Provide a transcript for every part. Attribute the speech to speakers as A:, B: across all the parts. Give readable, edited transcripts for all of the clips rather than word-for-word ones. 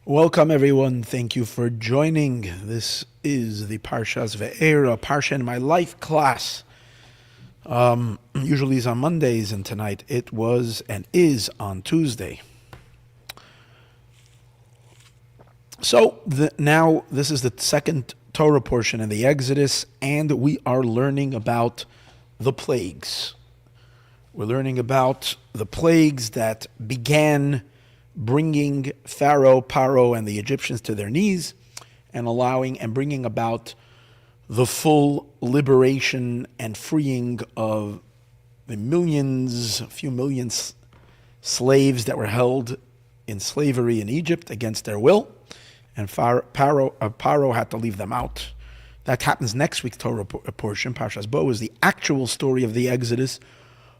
A: Welcome, everyone. Thank you for joining. This is the Parshas Ve'era, Parsha in My Life class. Usually it's on Mondays, and tonight it was and is on Tuesday. So now this is the second Torah portion in the Exodus, and we are learning about the plagues. We're learning about the plagues that began bringing Pharaoh, Paro, and the Egyptians to their knees, and allowing and bringing about the full liberation and freeing of the a few million slaves that were held in slavery in Egypt against their will, and Paro had to leave them out. That happens next week's Torah portion. Parshas Bo is the actual story of the Exodus,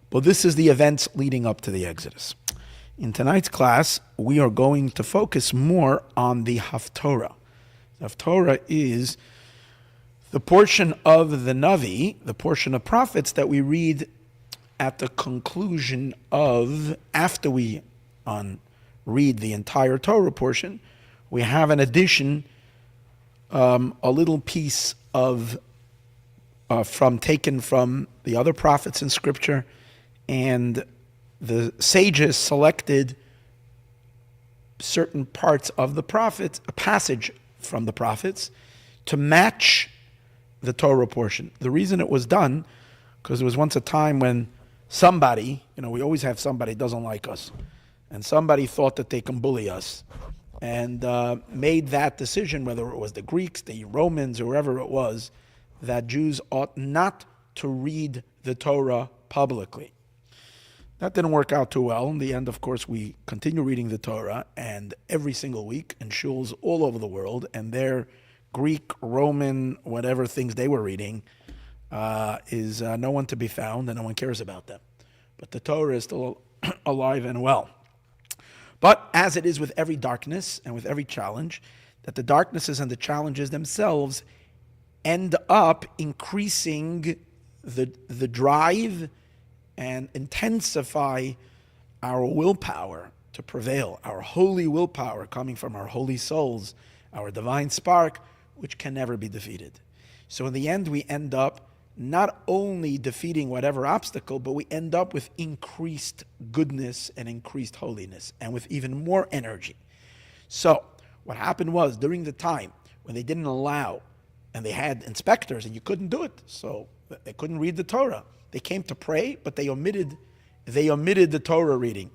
A: but this is the events leading up to the Exodus. In tonight's class, we are going to focus more on the Haftorah. The Haftorah is the portion of the Navi, the portion of prophets that we read at the conclusion of, after we read the entire Torah portion, we have an addition, a little piece of taken from the other prophets in Scripture, and the sages selected certain parts of the prophets, a passage from the prophets, to match the Torah portion. The reason it was done, because there was once a time when somebody, we always have somebody who doesn't like us, and somebody thought that they can bully us, and made that decision, whether it was the Greeks, the Romans, or whoever it was, that Jews ought not to read the Torah publicly. That didn't work out too well. In the end, of course, we continue reading the Torah, and every single week in shuls all over the world, and their Greek, Roman, whatever things they were reading is no one to be found, and no one cares about them. But the Torah is still alive and well. But as it is with every darkness and with every challenge, that the darknesses and the challenges themselves end up increasing the drive and intensify our willpower to prevail, our holy willpower coming from our holy souls, our divine spark, which can never be defeated. So in the end, we end up not only defeating whatever obstacle, but we end up with increased goodness and increased holiness, and with even more energy. So what happened was, during the time when they didn't allow, and they had inspectors, and you couldn't do it, so they couldn't read the Torah. They came to pray, but they omitted the Torah reading.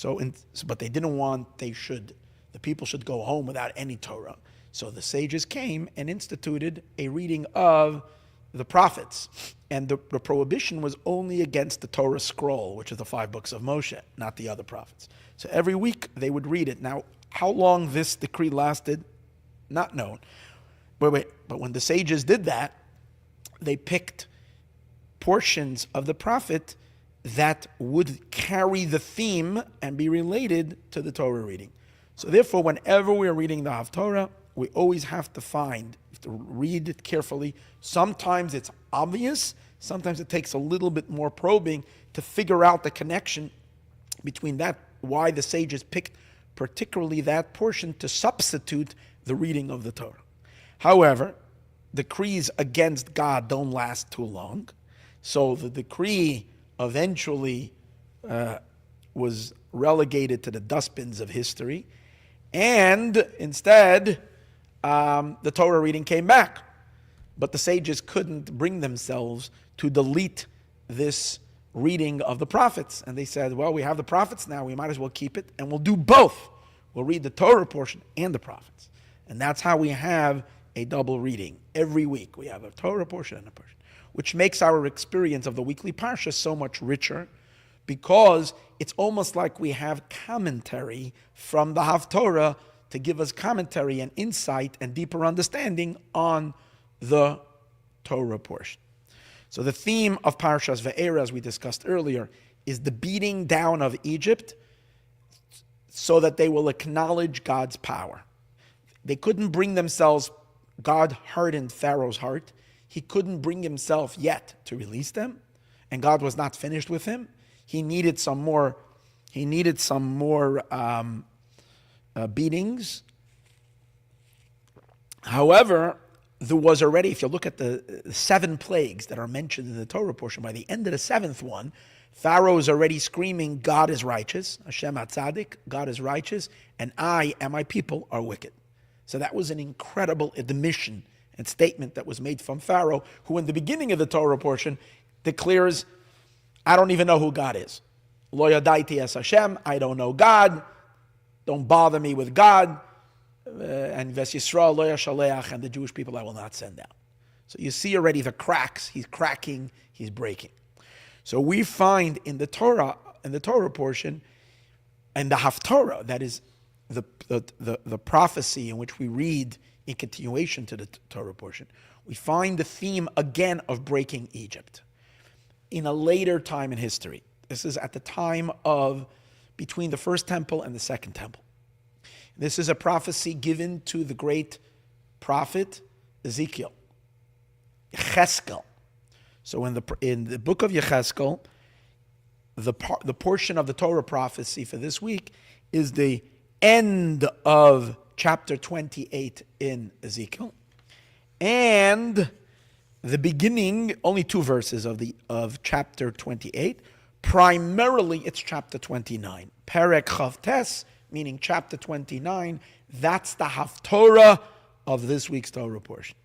A: But they didn't want, the people should go home without any Torah. So the sages came and instituted a reading of the prophets. And the prohibition was only against the Torah scroll, which is the 5 books of Moshe, not the other prophets. So every week they would read it. Now, how long this decree lasted, not known. But when the sages did that, they picked portions of the prophet that would carry the theme and be related to the Torah reading. So therefore, whenever we're reading the Haftorah, we always have to read it carefully. Sometimes it's obvious, sometimes it takes a little bit more probing to figure out the connection between that, why the sages picked particularly that portion to substitute the reading of the Torah. However, decrees against God don't last too long. So the decree eventually was relegated to the dustbins of history, and instead the Torah reading came back. But the sages couldn't bring themselves to delete this reading of the prophets. And they said, well, we have the prophets now, we might as well keep it, and we'll do both. We'll read the Torah portion and the prophets. And that's how we have a double reading. Every week we have a Torah portion and a portion, which makes our experience of the weekly Parsha so much richer, because it's almost like we have commentary from the Haftorah to give us commentary and insight and deeper understanding on the Torah portion. So the theme of Parshas Ve'era, as we discussed earlier, is the beating down of Egypt so that they will acknowledge God's power. They couldn't bring themselves, God hardened Pharaoh's heart. He couldn't bring himself yet to release them, and God was not finished with him. He needed some more beatings However, there was already, if you look at the 7 plagues that are mentioned in the Torah portion, by the end of the 7th one, Pharaoh is already screaming, God is righteous, Hashem HaTzadik, God is righteous, and I and my people are wicked. So that was an incredible admission and statement that was made from Pharaoh, who in the beginning of the Torah portion declares, I don't even know who God is. Lo yadaiti es Hashem, I don't know God, don't bother me with God, and Ves Yisrael lo yashaleach, and the Jewish people I will not send out. So you see already the cracks, he's cracking, he's breaking. So we find in the Torah portion, and the Haftorah, that is the prophecy in which we read in continuation to the Torah portion, we find the theme again of breaking Egypt in a later time in history. This is at the time of between the first temple and the second temple. This is a prophecy given to the great prophet Ezekiel, Yecheskel. So in the book of Yecheskel, the portion of the Torah prophecy for this week is the end of chapter 28 in Ezekiel, and the beginning, only 2 verses of chapter 28. Primarily, it's chapter 29. Perek Chavtes, meaning chapter 29. That's the Haftorah of this week's Torah portion.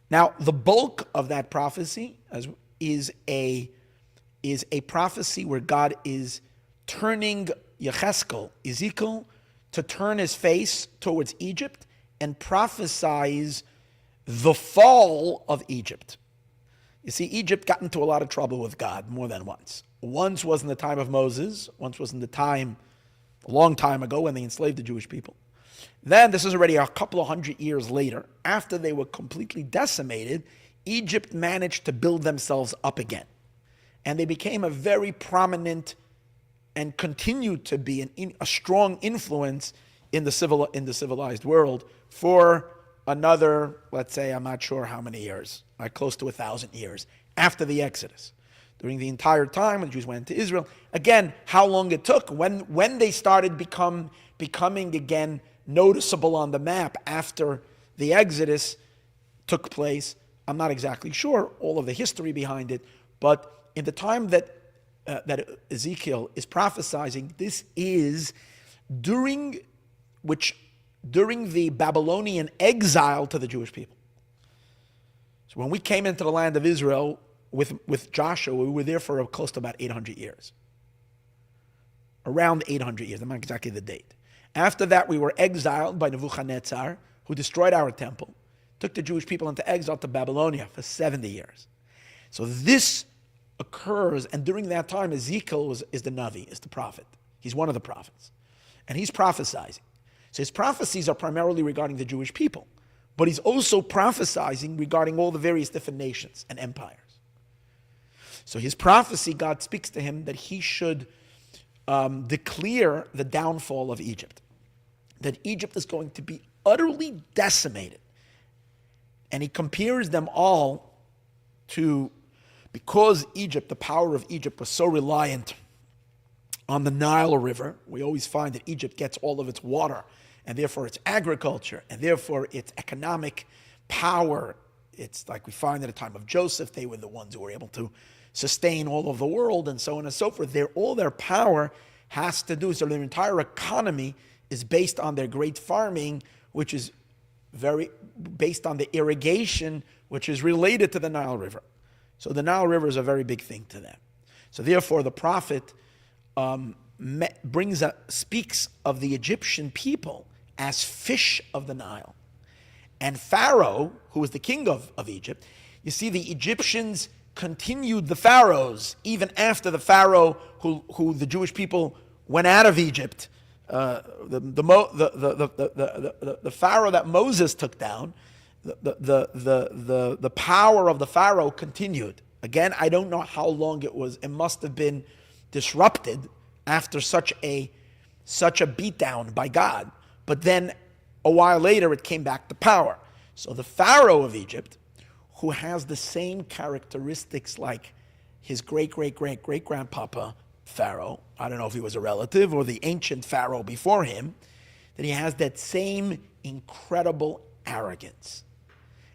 A: Now, the bulk of that prophecy is a prophecy where God is turning Ezekiel, to turn his face towards Egypt and prophesies the fall of Egypt. You see, Egypt got into a lot of trouble with God more than once. Once was in the time of Moses, once was in the time, a long time ago, when they enslaved the Jewish people. Then, this is already a couple of 100 years later, after they were completely decimated, Egypt managed to build themselves up again. And they became a very prominent and continued to be a strong influence in the civilized world for another, let's say, I'm not sure how many years, like close to 1,000 years after the Exodus. During the entire time when the Jews went to Israel, again, how long it took, when they started becoming again noticeable on the map after the Exodus took place, I'm not exactly sure all of the history behind it, but in the time that Ezekiel is prophesying, this is during the Babylonian exile to the Jewish people. So when we came into the land of Israel with Joshua, we were there for close to about 800 years. Around 800 years, I'm not exactly the date. After that, we were exiled by Nebuchadnezzar, who destroyed our temple, took the Jewish people into exile to Babylonia for 70 years. So this occurs, and during that time, Ezekiel is the Navi, is the prophet. He's one of the prophets. And he's prophesying. So his prophecies are primarily regarding the Jewish people, but he's also prophesying regarding all the various different nations and empires. So his prophecy, God speaks to him that he should declare the downfall of Egypt, that Egypt is going to be utterly decimated. And he compares them all to, because Egypt, the power of Egypt was so reliant on the Nile River. We always find that Egypt gets all of its water, and therefore its agriculture, and therefore its economic power. It's like we find at the time of Joseph, they were the ones who were able to sustain all of the world, and so on and so forth. All their power has to do, so their entire economy is based on their great farming, which is very based on the irrigation, which is related to the Nile River. So the Nile River is a very big thing to them. So therefore, the prophet speaks of the Egyptian people as fish of the Nile. And Pharaoh, who was the king of Egypt, you see, the Egyptians continued the pharaohs even after the Pharaoh who the Jewish people went out of Egypt. The Pharaoh that Moses took down, the power of the Pharaoh continued. Again, I don't know how long it was. It must have been disrupted after such a beatdown by God. But then a while later, it came back to power. So the Pharaoh of Egypt, who has the same characteristics like his great-great-great-great-grandpapa Pharaoh, I don't know if he was a relative or the ancient Pharaoh before him, that he has that same incredible arrogance.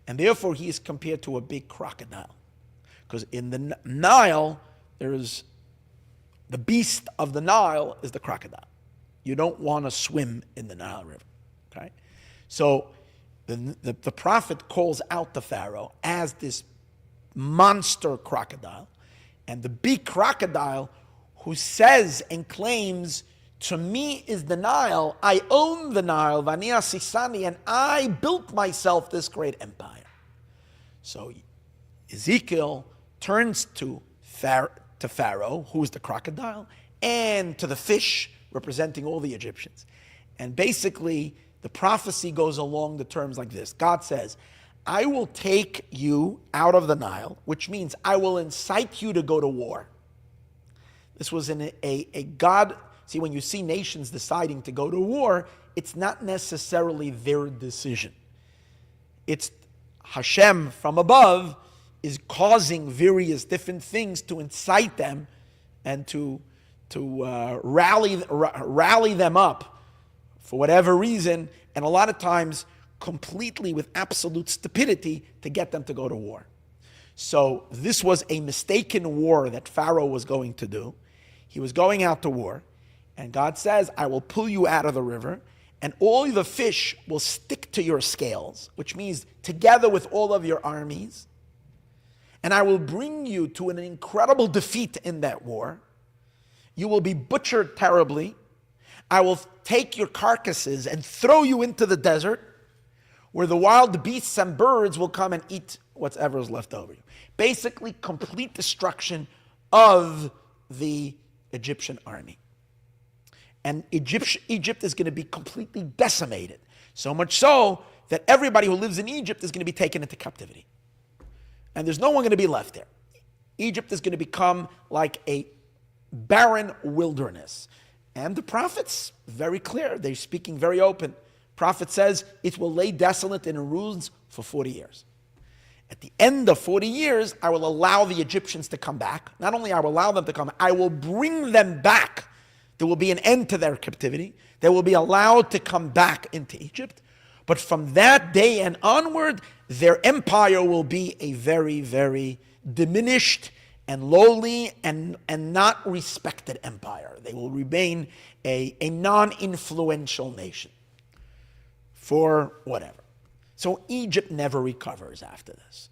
A: And therefore he is compared to a big crocodile. Because in the Nile, there's the beast of the Nile is the crocodile. You don't want to swim in the Nile River. Okay? So the prophet calls out the Pharaoh as this monster crocodile. And the big crocodile who says and claims, to me is the Nile, I own the Nile, Vania Sisani, and I built myself this great empire. So Ezekiel turns to Pharaoh, who is the crocodile, and to the fish, representing all the Egyptians. And basically, the prophecy goes along the terms like this. God says, I will take you out of the Nile, which means I will incite you to go to war. This was a God. See, when you see nations deciding to go to war, it's not necessarily their decision. It's Hashem from above is causing various different things to incite them and to rally them up for whatever reason, and a lot of times completely with absolute stupidity to get them to go to war. So this was a mistaken war that Pharaoh was going to do. He was going out to war, and God says, I will pull you out of the river, and all the fish will stick to your scales, which means together with all of your armies, and I will bring you to an incredible defeat in that war. You will be butchered terribly. I will take your carcasses and throw you into the desert, where the wild beasts and birds will come and eat whatever is left over you. Basically, complete destruction of the Egyptian army. And Egypt is going to be completely decimated. So much so that everybody who lives in Egypt is going to be taken into captivity. And there's no one going to be left there. Egypt is going to become like a barren wilderness. And the prophets, very clear, they're speaking very open. Prophet says it will lay desolate in ruins for 40 years. At the end of 40 years, I will allow the Egyptians to come back. Not only I will allow them to come, I will bring them back. There will be an end to their captivity. They will be allowed to come back into Egypt. But from that day and onward, their empire will be a very, very diminished and lowly and not respected empire. They will remain a non-influential nation for whatever. So Egypt never recovers after this.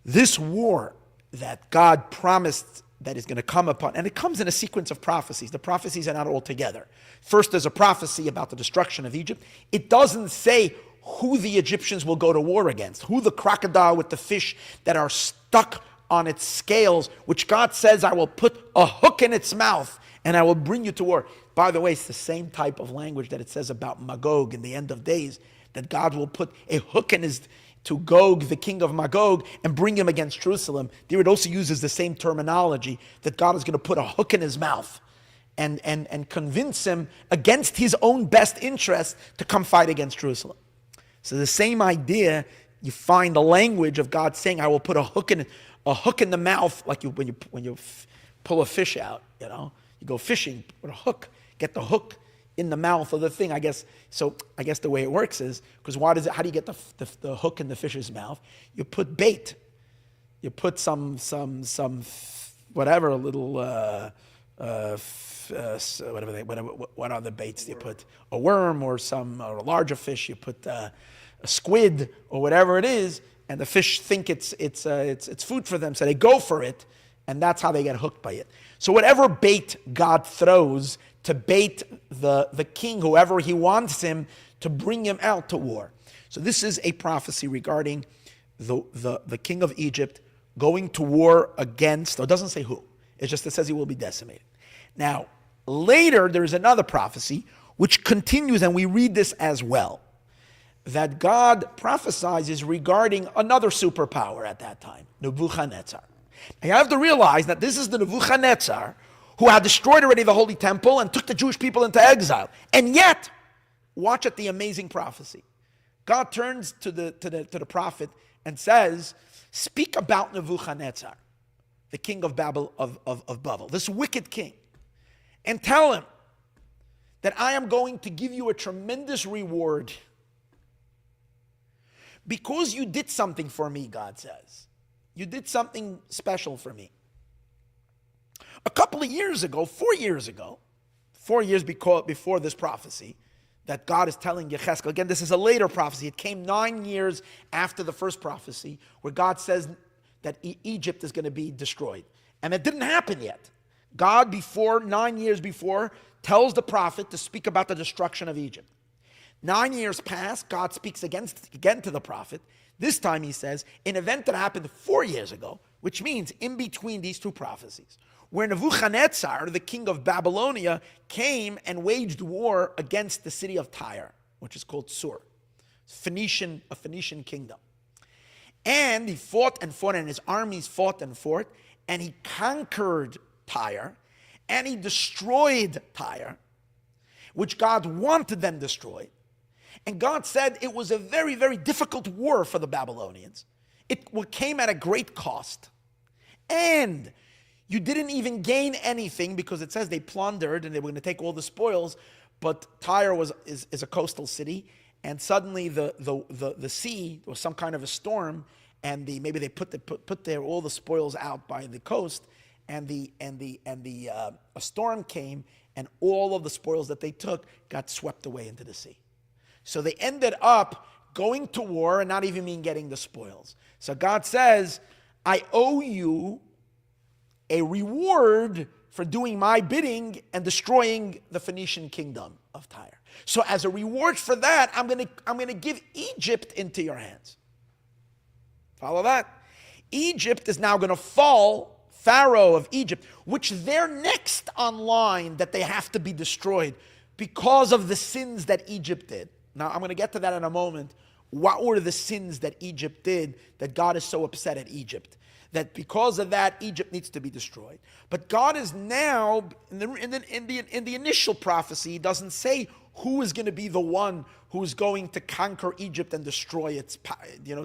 A: This war that God promised that is going to come upon, and it comes in a sequence of prophecies. The prophecies are not all together. First, there's a prophecy about the destruction of Egypt. It doesn't say who the Egyptians will go to war against, who the crocodile with the fish that are stuck on its scales, which God says, I will put a hook in its mouth and I will bring you to war. By the way, it's the same type of language that it says about Magog in the end of days, that God will put a hook in to Gog, the king of Magog, and bring him against Jerusalem. There it also uses the same terminology, that God is going to put a hook in his mouth and convince him against his own best interest to come fight against Jerusalem. So the same idea, you find the language of God saying, I will put a hook in the mouth, like when you pull a fish out, you go fishing, put a hook, get the hook in the mouth of the thing. I guess the way it works is, because how do you get the hook in the fish's mouth? You put bait. You put some whatever little what are the baits? You put a worm or a larger fish. You put a squid or whatever it is, and the fish think it's food for them, so they go for it, and that's how they get hooked by it. So whatever bait God throws to bait the king, whoever he wants him, to bring him out to war. So this is a prophecy regarding the king of Egypt going to war against, it doesn't say who, it says he will be decimated. Now, later there's another prophecy which continues, and we read this as well, that God prophesies regarding another superpower at that time, Nebuchadnezzar. Now you have to realize that this is the Nebuchadnezzar who had destroyed already the Holy Temple and took the Jewish people into exile. And yet, watch at the amazing prophecy. God turns to the prophet and says, speak about Nebuchadnezzar, the king of Babel, this wicked king, and tell him that I am going to give you a tremendous reward because you did something for me, God says. You did something special for me. A couple of years ago, 4 years ago, 4 years before this prophecy, that God is telling Yechezkel, again, this is a later prophecy. It came 9 years after the first prophecy, where God says that Egypt is going to be destroyed. And it didn't happen yet. God, 9 years before, tells the prophet to speak about the destruction of Egypt. 9 years pass, God speaks again to the prophet. This time he says, an event that happened 4 years ago, which means in between these two prophecies, where Nebuchadnezzar, the king of Babylonia, came and waged war against the city of Tyre, which is called Sur, a Phoenician kingdom. And he fought, and his armies fought, and he conquered Tyre, and he destroyed Tyre, which God wanted them destroyed. And God said it was a very, very difficult war for the Babylonians. It came at a great cost. And you didn't even gain anything, because it says they plundered and they were going to take all the spoils, but Tyre is a coastal city, and suddenly the sea, there was some kind of a storm, and maybe they put all the spoils out by the coast, and a storm came, and all of the spoils that they took got swept away into the sea. So they ended up going to war and not even getting the spoils. So God says, I owe you a reward for doing my bidding and destroying the Phoenician kingdom of Tyre. So as a reward for that, I'm going to give Egypt into your hands. Follow that? Egypt is now going to fall, Pharaoh of Egypt, which they're next on line that they have to be destroyed because of the sins that Egypt did. Now, I'm going to get to that in a moment. What were the sins that Egypt did that God is so upset at Egypt? That because of that, Egypt needs to be destroyed. But God is now, in the initial prophecy, he doesn't say who is going to be the one who is going to conquer Egypt and destroy its,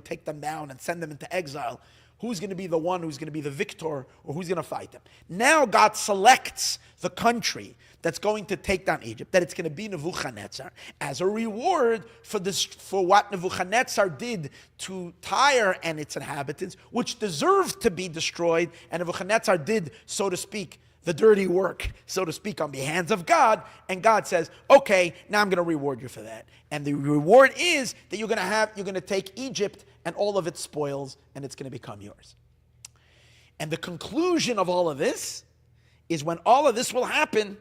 A: take them down and send them into exile. Who's going to be the one who's going to be the victor, or who's going to fight them? Now God selects the country that's going to take down Egypt, that it's going to be Nebuchadnezzar, as a reward for what Nebuchadnezzar did to Tyre and its inhabitants, which deserved to be destroyed, and Nebuchadnezzar did, so to speak, the dirty work, so to speak, on the hands of God, and God says, okay, now I'm going to reward you for that. And the reward is that you're going to take Egypt and all of its spoils, and it's going to become yours. And the conclusion of all of this is, when all of this will happen,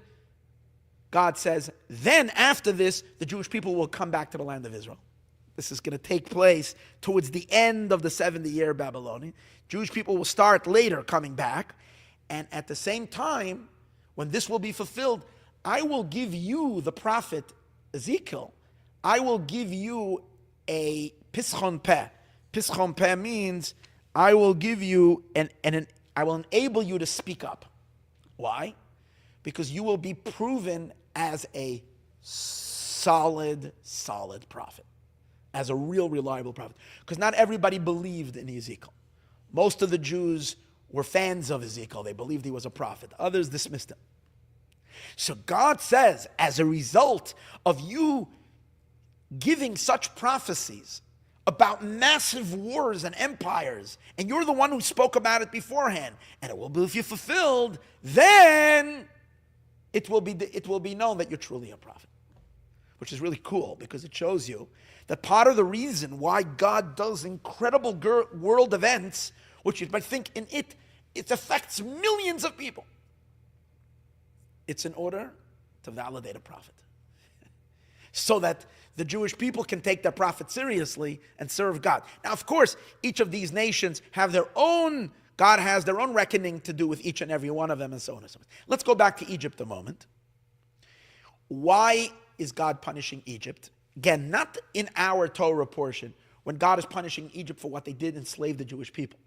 A: God says, then after this, the Jewish people will come back to the land of Israel. This is going to take place towards the end of the 70-year Babylonian. Jewish people will start later coming back. And at the same time, when this will be fulfilled, I will give you, the prophet Ezekiel, I will give you a pischon peh. Pischon peh means I will give you I will enable you to speak up. Why? Because you will be proven as a solid prophet, as a real reliable prophet. Because not everybody believed in Ezekiel. Most of the Jews were fans of Ezekiel. They believed he was a prophet. Others dismissed him. So God says, as a result of you giving such prophecies about massive wars and empires, and you're the one who spoke about it beforehand, and it will be fulfilled, then it will be known that you're truly a prophet. Which is really cool, because it shows you that part of the reason why God does incredible world events, which you might think it affects millions of people, it's in order to validate a prophet. So that the Jewish people can take their prophet seriously and serve God. Now, of course, each of these nations have God has their own reckoning to do with each and every one of them, and so on and so forth. Let's go back to Egypt a moment. Why is God punishing Egypt? Again, not in our Torah portion, when God is punishing Egypt for what they did, enslave the Jewish people.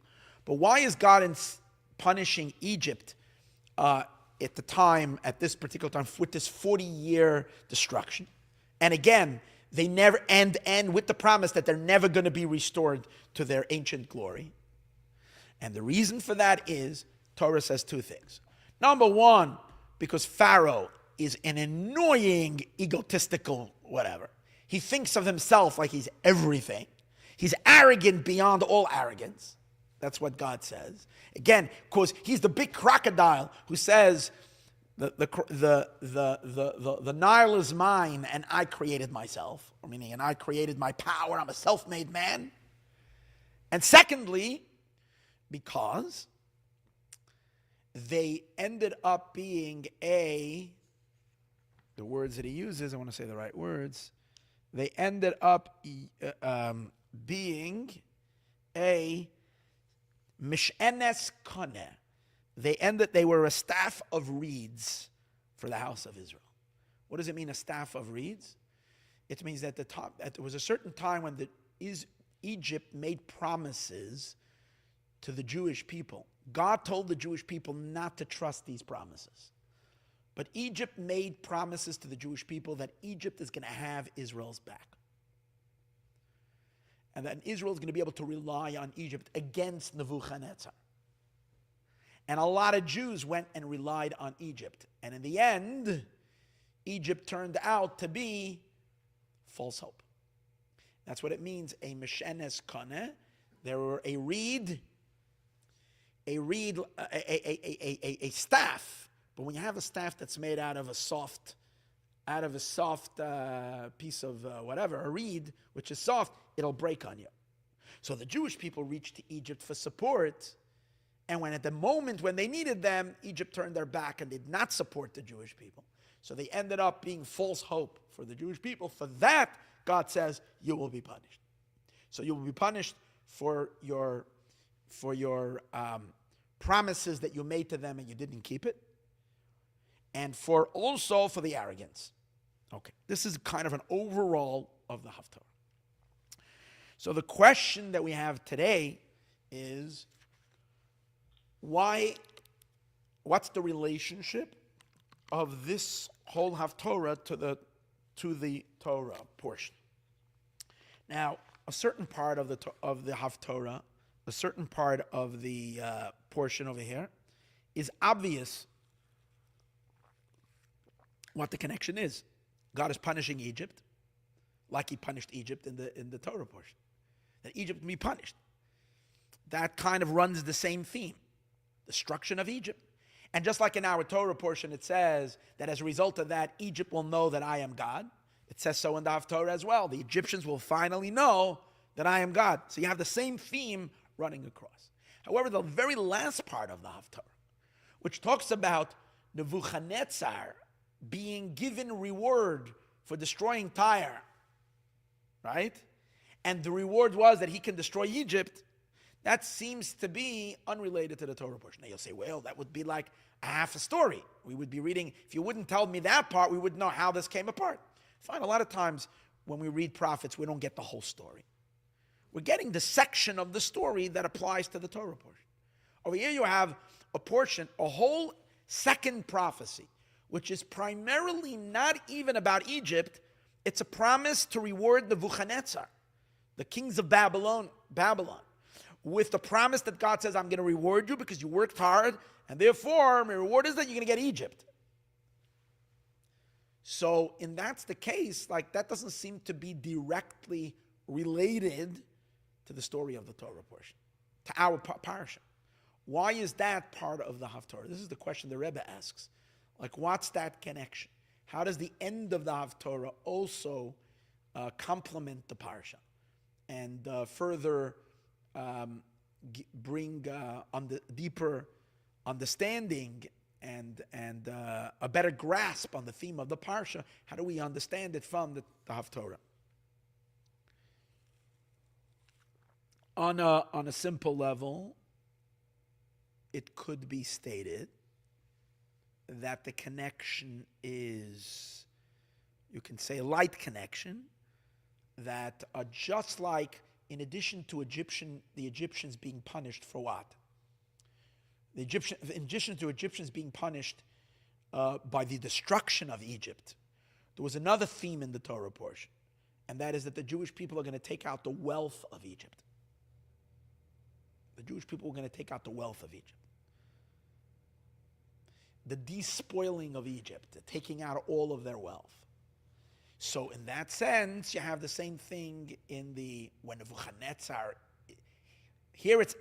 A: But why is God punishing Egypt at this particular time, with this 40-year destruction? And again, they never end with the promise that they're never going to be restored to their ancient glory. And the reason for that is, Torah says two things. Number one, because Pharaoh is an annoying, egotistical whatever. He thinks of himself like he's everything. He's arrogant beyond all arrogance. That's what God says. Again, because he's the big crocodile who says, the Nile is mine and I created myself. Meaning, and I created my power. I'm a self-made man. And secondly, because they ended up being the words that he uses, I want to say the right words. They ended up being a mishenes koneh. They were a staff of reeds for the house of Israel. What does it mean, a staff of reeds? It means that there was a certain time when Egypt made promises to the Jewish people. God told the Jewish people not to trust these promises. But Egypt made promises to the Jewish people that Egypt is going to have Israel's back. And that Israel is going to be able to rely on Egypt against Nebuchadnezzar. And a lot of Jews went and relied on Egypt. And in the end, Egypt turned out to be false hope. That's what it means, a mishenes koneh. There were a staff. But when you have a staff that's made out of a soft piece of whatever, a reed, which is soft, it'll break on you. So the Jewish people reached to Egypt for support, and at the moment when they needed them, Egypt turned their back and did not support the Jewish people. So they ended up being false hope for the Jewish people. For that, God says, you will be punished. So you will be punished for your promises that you made to them and you didn't keep it, and also for the arrogance. Okay, this is kind of an overall of the Haftorah. So the question that we have today is, what's the relationship of this whole Haftorah to the Torah portion? Now, a certain part of the Haftorah, a certain part of the portion over here, is obvious what the connection is. God is punishing Egypt, like he punished Egypt in the Torah portion. That Egypt will be punished. That kind of runs the same theme. Destruction of Egypt. And just like in our Torah portion, it says that as a result of that, Egypt will know that I am God. It says so in the Haftorah as well. The Egyptians will finally know that I am God. So you have the same theme running across. However, the very last part of the Haftorah, which talks about Nebuchadnezzar being given reward for destroying Tyre, right? And the reward was that he can destroy Egypt. That seems to be unrelated to the Torah portion. Now you'll say, well, that would be like a half a story. We would be reading, if you wouldn't tell me that part, we wouldn't know how this came apart. Fine, a lot of times when we read prophets, we don't get the whole story. We're getting the section of the story that applies to the Torah portion. Over here you have a portion, a whole second prophecy, which is primarily not even about Egypt. It's a promise to reward Nebuchadnezzar, the kings of Babylon, with the promise that God says, I'm going to reward you because you worked hard, and therefore my reward is that you're going to get Egypt. So, and that's the case, like that doesn't seem to be directly related to the story of the Torah portion, to our Parsha. Why is that part of the Haftorah? This is the question the Rebbe asks. Like, what's that connection? How does the end of the Haftorah also complement the Parsha and further bring on the deeper understanding and a better grasp on the theme of the Parsha? How do we understand it from the Haftorah? On a simple level, it could be stated that the connection is, you can say, a light connection, that just like in addition to the Egyptians being punished for what? In addition to Egyptians being punished by the destruction of Egypt, there was another theme in the Torah portion, and that is that the Jewish people are going to take out the wealth of Egypt. The Jewish people are going to take out the wealth of Egypt. The despoiling of Egypt, the taking out all of their wealth. So in that sense, you have the same thing when Nebuchadnezzar, here it's,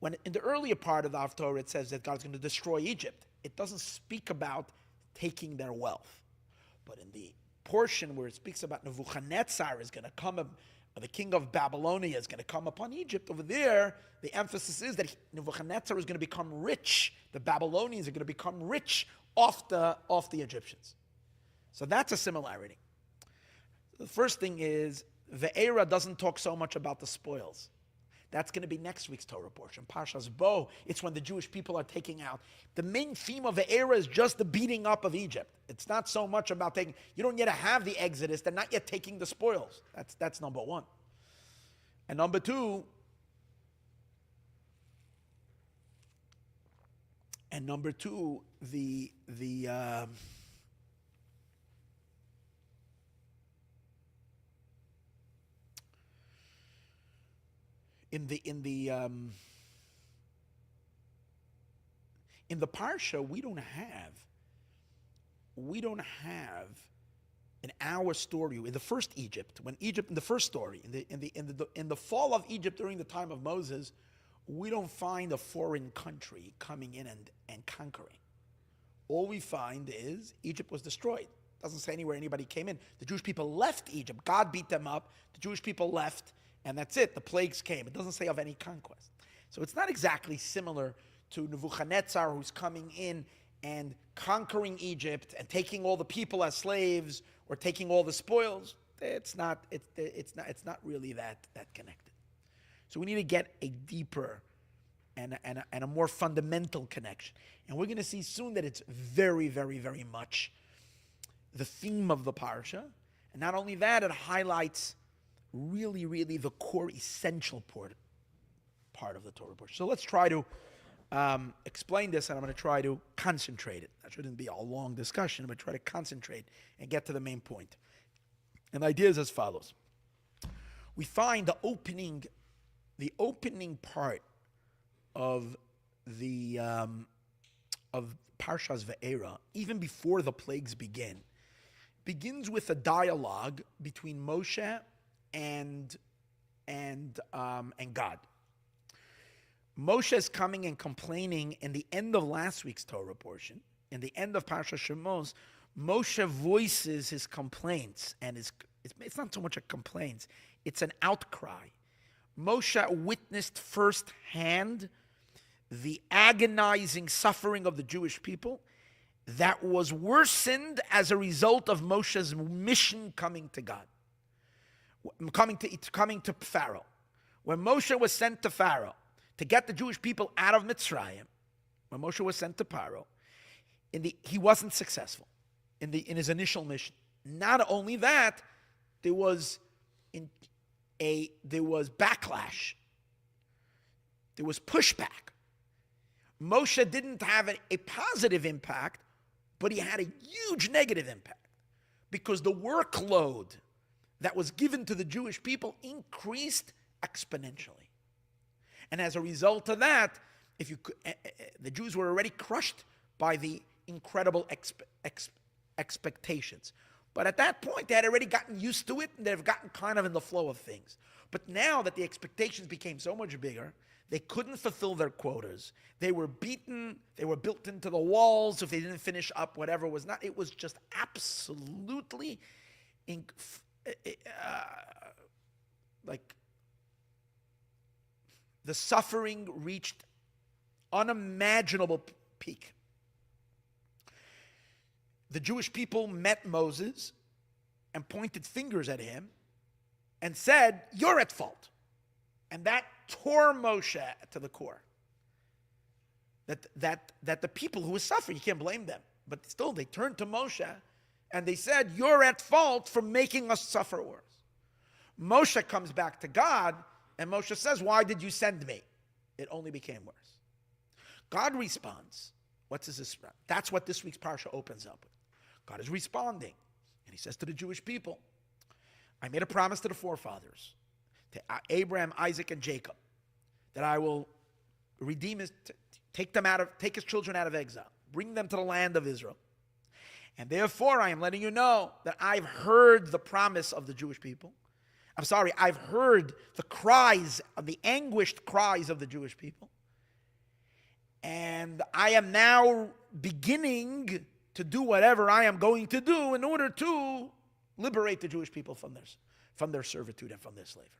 A: when in the earlier part of the Haftorah it says that God's going to destroy Egypt. It doesn't speak about taking their wealth. But in the portion where it speaks about Nebuchadnezzar is going to come, the king of Babylonian is going to come upon Egypt, over there, the emphasis is that Nebuchadnezzar is going to become rich. The Babylonians are going to become rich off the Egyptians. So that's a similarity. The first thing is, Ve'era doesn't talk so much about the spoils. That's going to be next week's Torah portion. Parsha's Bo, it's when the Jewish people are taking out. The main theme of the era is just the beating up of Egypt. It's not so much about taking, you don't yet have the Exodus, they're not yet taking the spoils. That's number one. And number two, in the Parsha, we don't have in our story in the first Egypt, when Egypt in the first story, in the fall of Egypt during the time of Moses, we don't find a foreign country coming in and conquering. All we find is Egypt was destroyed. It doesn't say anywhere anybody came in. The Jewish people left Egypt. God beat them up. The Jewish people left. And that's it. The plagues came. It doesn't say of any conquest. So it's not exactly similar to Nebuchadnezzar, who's coming in and conquering Egypt and taking all the people as slaves or taking all the spoils. It's not really that connected. So we need to get a deeper and a more fundamental connection. And we're going to see soon that it's very, very, very much the theme of the Parsha. And not only that, it highlights really, really the core essential part of the Torah portion. So let's try to explain this, and I'm going to try to concentrate it. That shouldn't be a long discussion, but try to concentrate and get to the main point. And the idea is as follows. We find the opening part of the of Parshas Ve'era, even before the plagues begins with a dialogue between Moshe and God. Moshe is coming and complaining in the end of last week's Torah portion. In the end of Parsha Shemos, Moshe voices his complaints, and it's not so much a complaint, it's an outcry. Moshe witnessed firsthand the agonizing suffering of the Jewish people that was worsened as a result of Moshe's mission coming to God. Coming to Pharaoh. When Moshe was sent to Pharaoh to get the Jewish people out of Mitzrayim, when Moshe was sent to Pharaoh, he wasn't successful in his initial mission. Not only that, there was backlash. There was pushback. Moshe didn't have a positive impact, but he had a huge negative impact because the workload that was given to the Jewish people increased exponentially. And as a result of that, the Jews were already crushed by the incredible expectations. But at that point, they had already gotten used to it, and they've gotten kind of in the flow of things. But now that the expectations became so much bigger, they couldn't fulfill their quotas. They were beaten. They were built into the walls if they didn't finish up whatever was not. It was just absolutely like the suffering reached unimaginable peak. The Jewish people met Moses and pointed fingers at him and said, "You're at fault." And that tore Moshe to the core. That the people who were suffering, you can't blame them, but still they turned to Moshe and they said, "You're at fault for making us suffer worse." Moshe comes back to God and Moshe says, "Why did you send me?" It only became worse. God responds. What's his response? That's what this week's Parsha opens up with. God is responding. And he says to the Jewish people, "I made a promise to the forefathers, to Abraham, Isaac, and Jacob, that I will redeem take his children out of exile, bring them to the land of Israel. And therefore, I am letting you know that I've heard the promise of the Jewish people. I'm sorry, I've heard the cries, the anguished cries of the Jewish people. And I am now beginning to do whatever I am going to do in order to liberate the Jewish people from their servitude and from their slavery.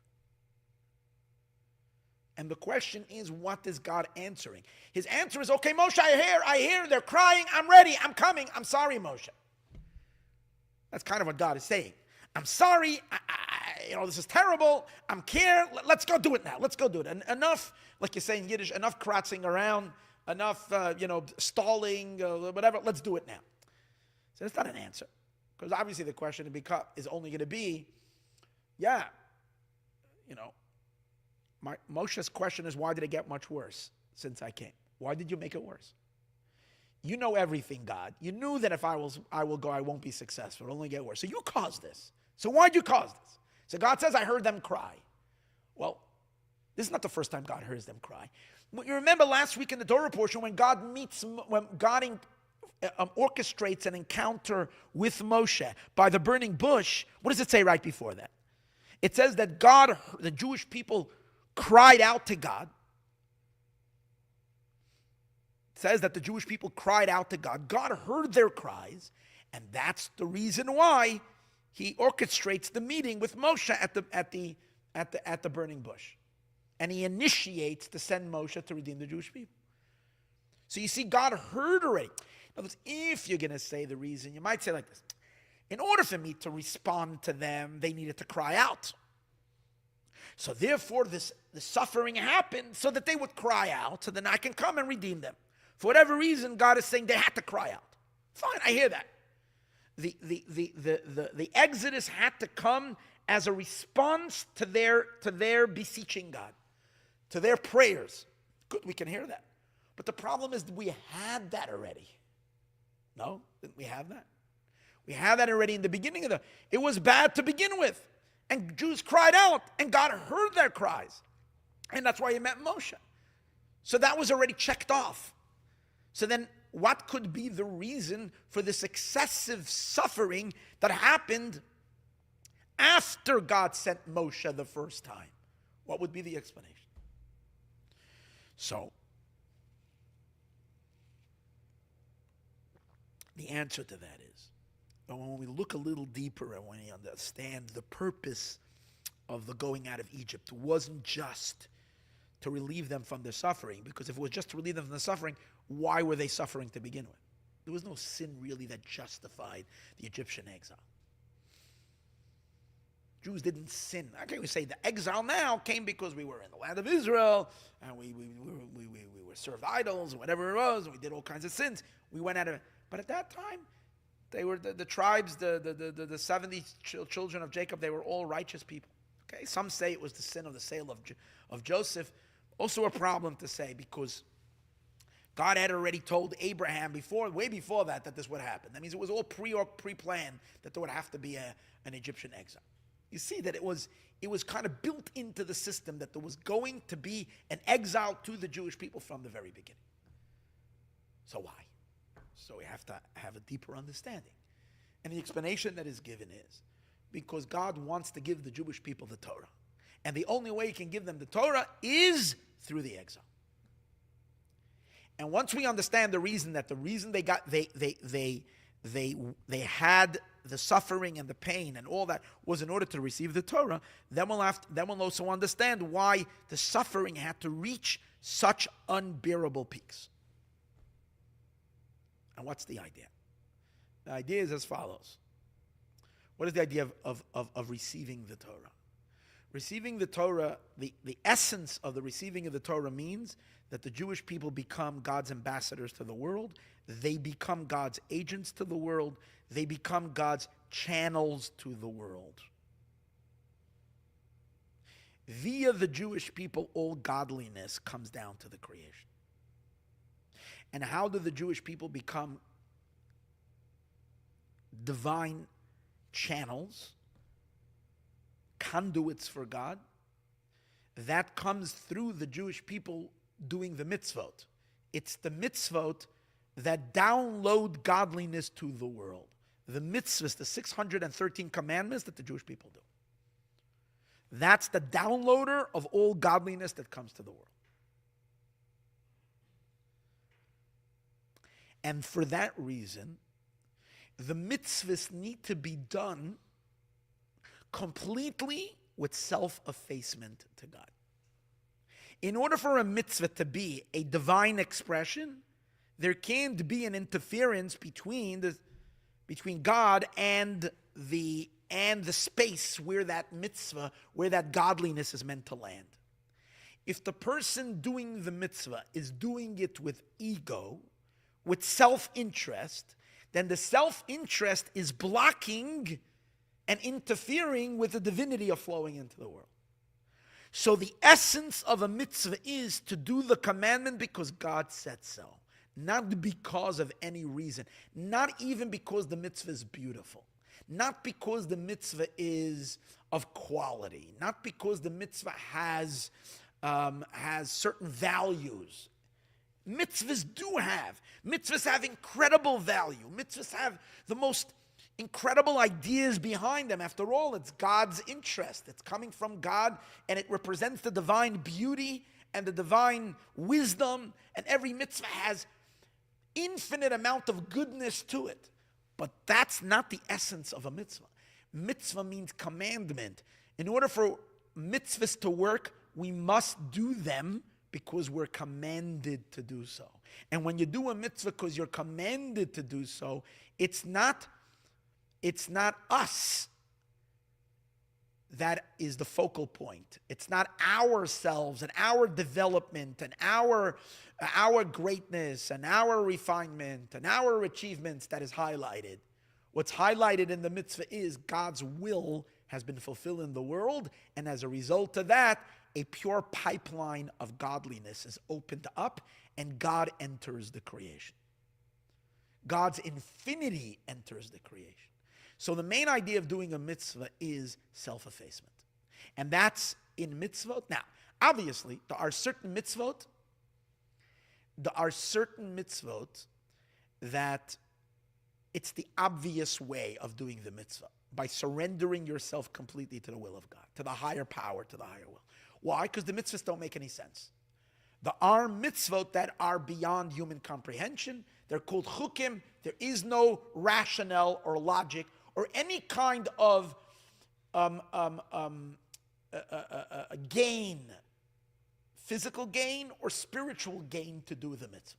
A: And the question is, what is God answering? His answer is, okay, Moshe, I hear, they're crying, I'm ready, I'm coming, I'm sorry, Moshe. That's kind of what God is saying. I'm sorry, this is terrible, I'm care, let's go do it now, let's go do it. And enough, like you say in Yiddish, enough kratzing around, enough, stalling, whatever, let's do it now. So that's not an answer. Because obviously the question is only going to be, Moshe's question is, why did it get much worse since I came? Why did you make it worse? You know everything, God. You knew that if I will go, I won't be successful. It'll only get worse. So you caused this. So why'd you cause this? So God says, I heard them cry. Well, this is not the first time God hears them cry. You remember last week in the Torah portion when God orchestrates an encounter with Moshe by the burning bush, what does it say right before that? It says that the Jewish people cried out to God. It says that the Jewish people cried out to God. God heard their cries, and that's the reason why he orchestrates the meeting with Moshe at the burning bush. And he initiates to send Moshe to redeem the Jewish people. So you see, God heard already. In other words, if you're going to say the reason, you might say like this. In order for me to respond to them, they needed to cry out. So therefore, the suffering happened so that they would cry out, so then I can come and redeem them. For whatever reason, God is saying they had to cry out. Fine, I hear that. The Exodus had to come as a response to their beseeching God, to their prayers. Good, we can hear that. But the problem is we had that already. No, didn't we have that? We had that already in the beginning it was bad to begin with. And Jews cried out, and God heard their cries. And that's why he met Moshe. So that was already checked off. So then what could be the reason for this excessive suffering that happened after God sent Moshe the first time? What would be the explanation? So, the answer to that is, when we look a little deeper and when we understand the purpose of the going out of Egypt wasn't just to relieve them from their suffering, because if it was just to relieve them from the suffering, why were they suffering to begin with? There was no sin really that justified the Egyptian exile. Jews didn't sin. How can we say the exile now came because we were in the land of Israel and we were served idols, whatever it was, and we did all kinds of sins. We went out of it. But at that time, they were the tribes, the 70 children of Jacob, they were all righteous people. Okay, some say it was the sin of the sale of Joseph. Also a problem to say, because God had already told Abraham way before that this would happen. That means it was all pre-planned that there would have to be an Egyptian exile. You see that it was kind of built into the system that there was going to be an exile to the Jewish people from the very beginning. So why? So we have to have a deeper understanding. And the explanation that is given is because God wants to give the Jewish people the Torah. And the only way he can give them the Torah is through the exile. And once we understand the reason they had the suffering and the pain and all that was in order to receive the Torah, then we'll also understand why the suffering had to reach such unbearable peaks. And what's the idea? The idea is as follows. What is the idea of receiving the Torah? Receiving the Torah, the essence of the receiving of the Torah means that the Jewish people become God's ambassadors to the world. They become God's agents to the world. They become God's channels to the world. Via the Jewish people, all godliness comes down to the creation. And how do the Jewish people become divine channels, conduits for God? That comes through the Jewish people doing the mitzvot. It's the mitzvot that download godliness to the world. The mitzvahs, the 613 commandments that the Jewish people do. That's the downloader of all godliness that comes to the world. And for that reason, the mitzvahs need to be done completely with self-effacement to God. In order for a mitzvah to be a divine expression, there can't be an interference between God and the space where that mitzvah, where that godliness is meant to land. If the person doing the mitzvah is doing it with ego, with self-interest, then the self-interest is blocking and interfering with the divinity of flowing into the world. So the essence of a mitzvah is to do the commandment because God said so. Not because of any reason. Not even because the mitzvah is beautiful. Not because the mitzvah is of quality. Not because the mitzvah has certain values. Mitzvahs do have. Mitzvahs have incredible value. Mitzvahs have the most incredible ideas behind them. After all, it's God's interest. It's coming from God, and it represents the divine beauty and the divine wisdom, and every mitzvah has infinite amount of goodness to it. But that's not the essence of a mitzvah. Mitzvah means commandment. In order for mitzvahs to work, we must do them because we're commanded to do so. And when you do a mitzvah because you're commanded to do so, it's not us that is the focal point. It's not ourselves and our development and our greatness and our refinement and our achievements that is highlighted. What's highlighted in the mitzvah is God's will has been fulfilled in the world, and as a result of that, a pure pipeline of godliness is opened up, and God enters the creation. God's infinity enters the creation. So the main idea of doing a mitzvah is self-effacement. And that's in mitzvot. Now, obviously, there are certain mitzvot that it's the obvious way of doing the mitzvah, by surrendering yourself completely to the will of God, to the higher power, to the higher will. Why? Because the mitzvahs don't make any sense. There are mitzvot that are beyond human comprehension. They're called chukim. There is no rationale or logic or any kind of gain, physical gain or spiritual gain to do the mitzvah.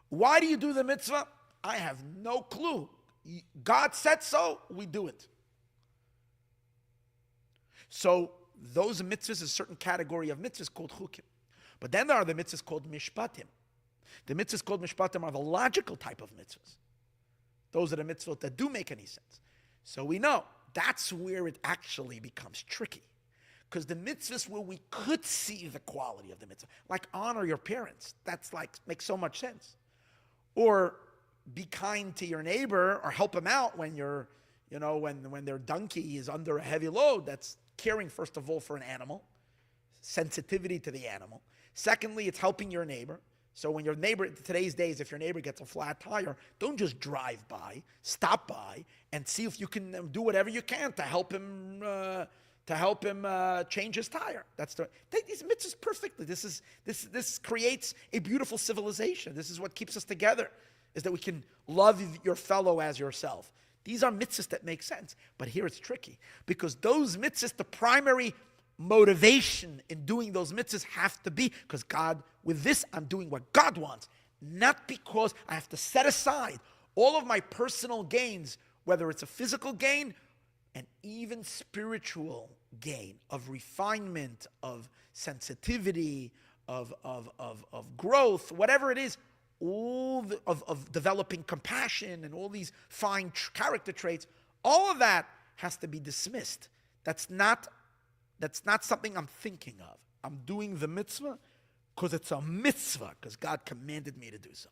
A: Why do you do the mitzvah? I have no clue. God said so, we do it. So those mitzvahs is a certain category of mitzvahs called chukim. But then there are the mitzvahs called mishpatim. The mitzvahs called mishpatim are the logical type of mitzvahs. Those are the mitzvot that do make any sense. So we know that's where it actually becomes tricky. Because the mitzvahs where we could see the quality of the mitzvah, like honor your parents, that's like, makes so much sense. Or be kind to your neighbor or help them out when when their donkey is under a heavy load. That's caring, first of all, for an animal, sensitivity to the animal. Secondly, it's helping your neighbor. So when your neighbor, today's days, if your neighbor gets a flat tire, don't just drive by, stop by, and see if you can do whatever you can to help him change his tire. These mitzvahs perfectly. This creates a beautiful civilization. This is what keeps us together, is that we can love your fellow as yourself. These are mitzvahs that make sense. But here it's tricky, because those mitzvahs, the primary motivation in doing those mitzvahs have to be because God, with this, I'm doing what God wants, not because I have to set aside all of my personal gains, whether it's a physical gain and even spiritual gain of refinement, of sensitivity, of growth, whatever it is, of developing compassion and all these fine character traits. All of that has to be dismissed. That's not something I'm thinking of. I'm doing the mitzvah because it's a mitzvah, because God commanded me to do so.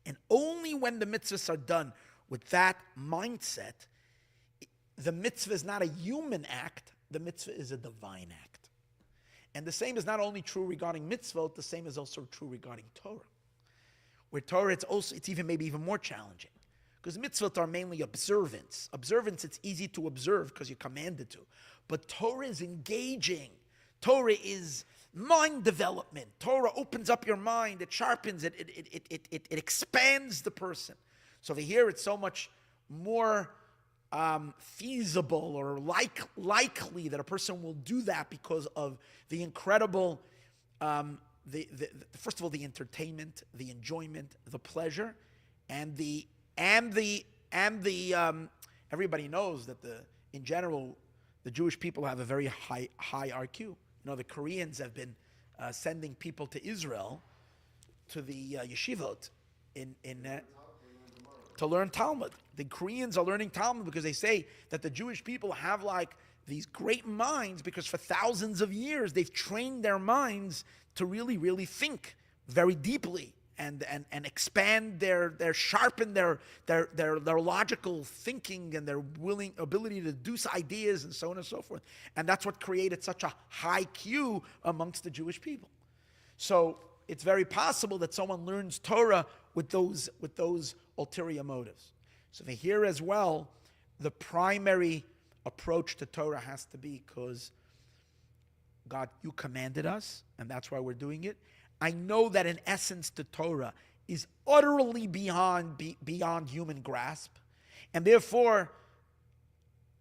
A: And only when the mitzvahs are done with that mindset, the mitzvah is not a human act, the mitzvah is a divine act. And the same is not only true regarding mitzvot, the same is also true regarding Torah. Where Torah, it's even maybe even more challenging. Because mitzvot are mainly observance. Observance, it's easy to observe because you're commanded to. But Torah is engaging. Torah is mind development. Torah opens up your mind. It sharpens it. It expands the person. So over here, it's so much more feasible or likely that a person will do that because of the incredible, first of all, the entertainment, the enjoyment, the pleasure, and everybody knows that in general the Jewish people have a very high IQ. You know, the Koreans have been sending people to Israel to the yeshivot to learn Talmud. The Koreans are learning Talmud because they say that the Jewish people have like these great minds because for thousands of years they've trained their minds to really, really think very deeply and expand sharpen their logical thinking and their ability to deduce ideas and so on and so forth. And that's what created such a high Q amongst the Jewish people. So it's very possible that someone learns Torah with those ulterior motives. So here as well, the primary approach to Torah has to be because God, you commanded us, and that's why we're doing it. I know that in essence the Torah is utterly beyond human grasp, and therefore,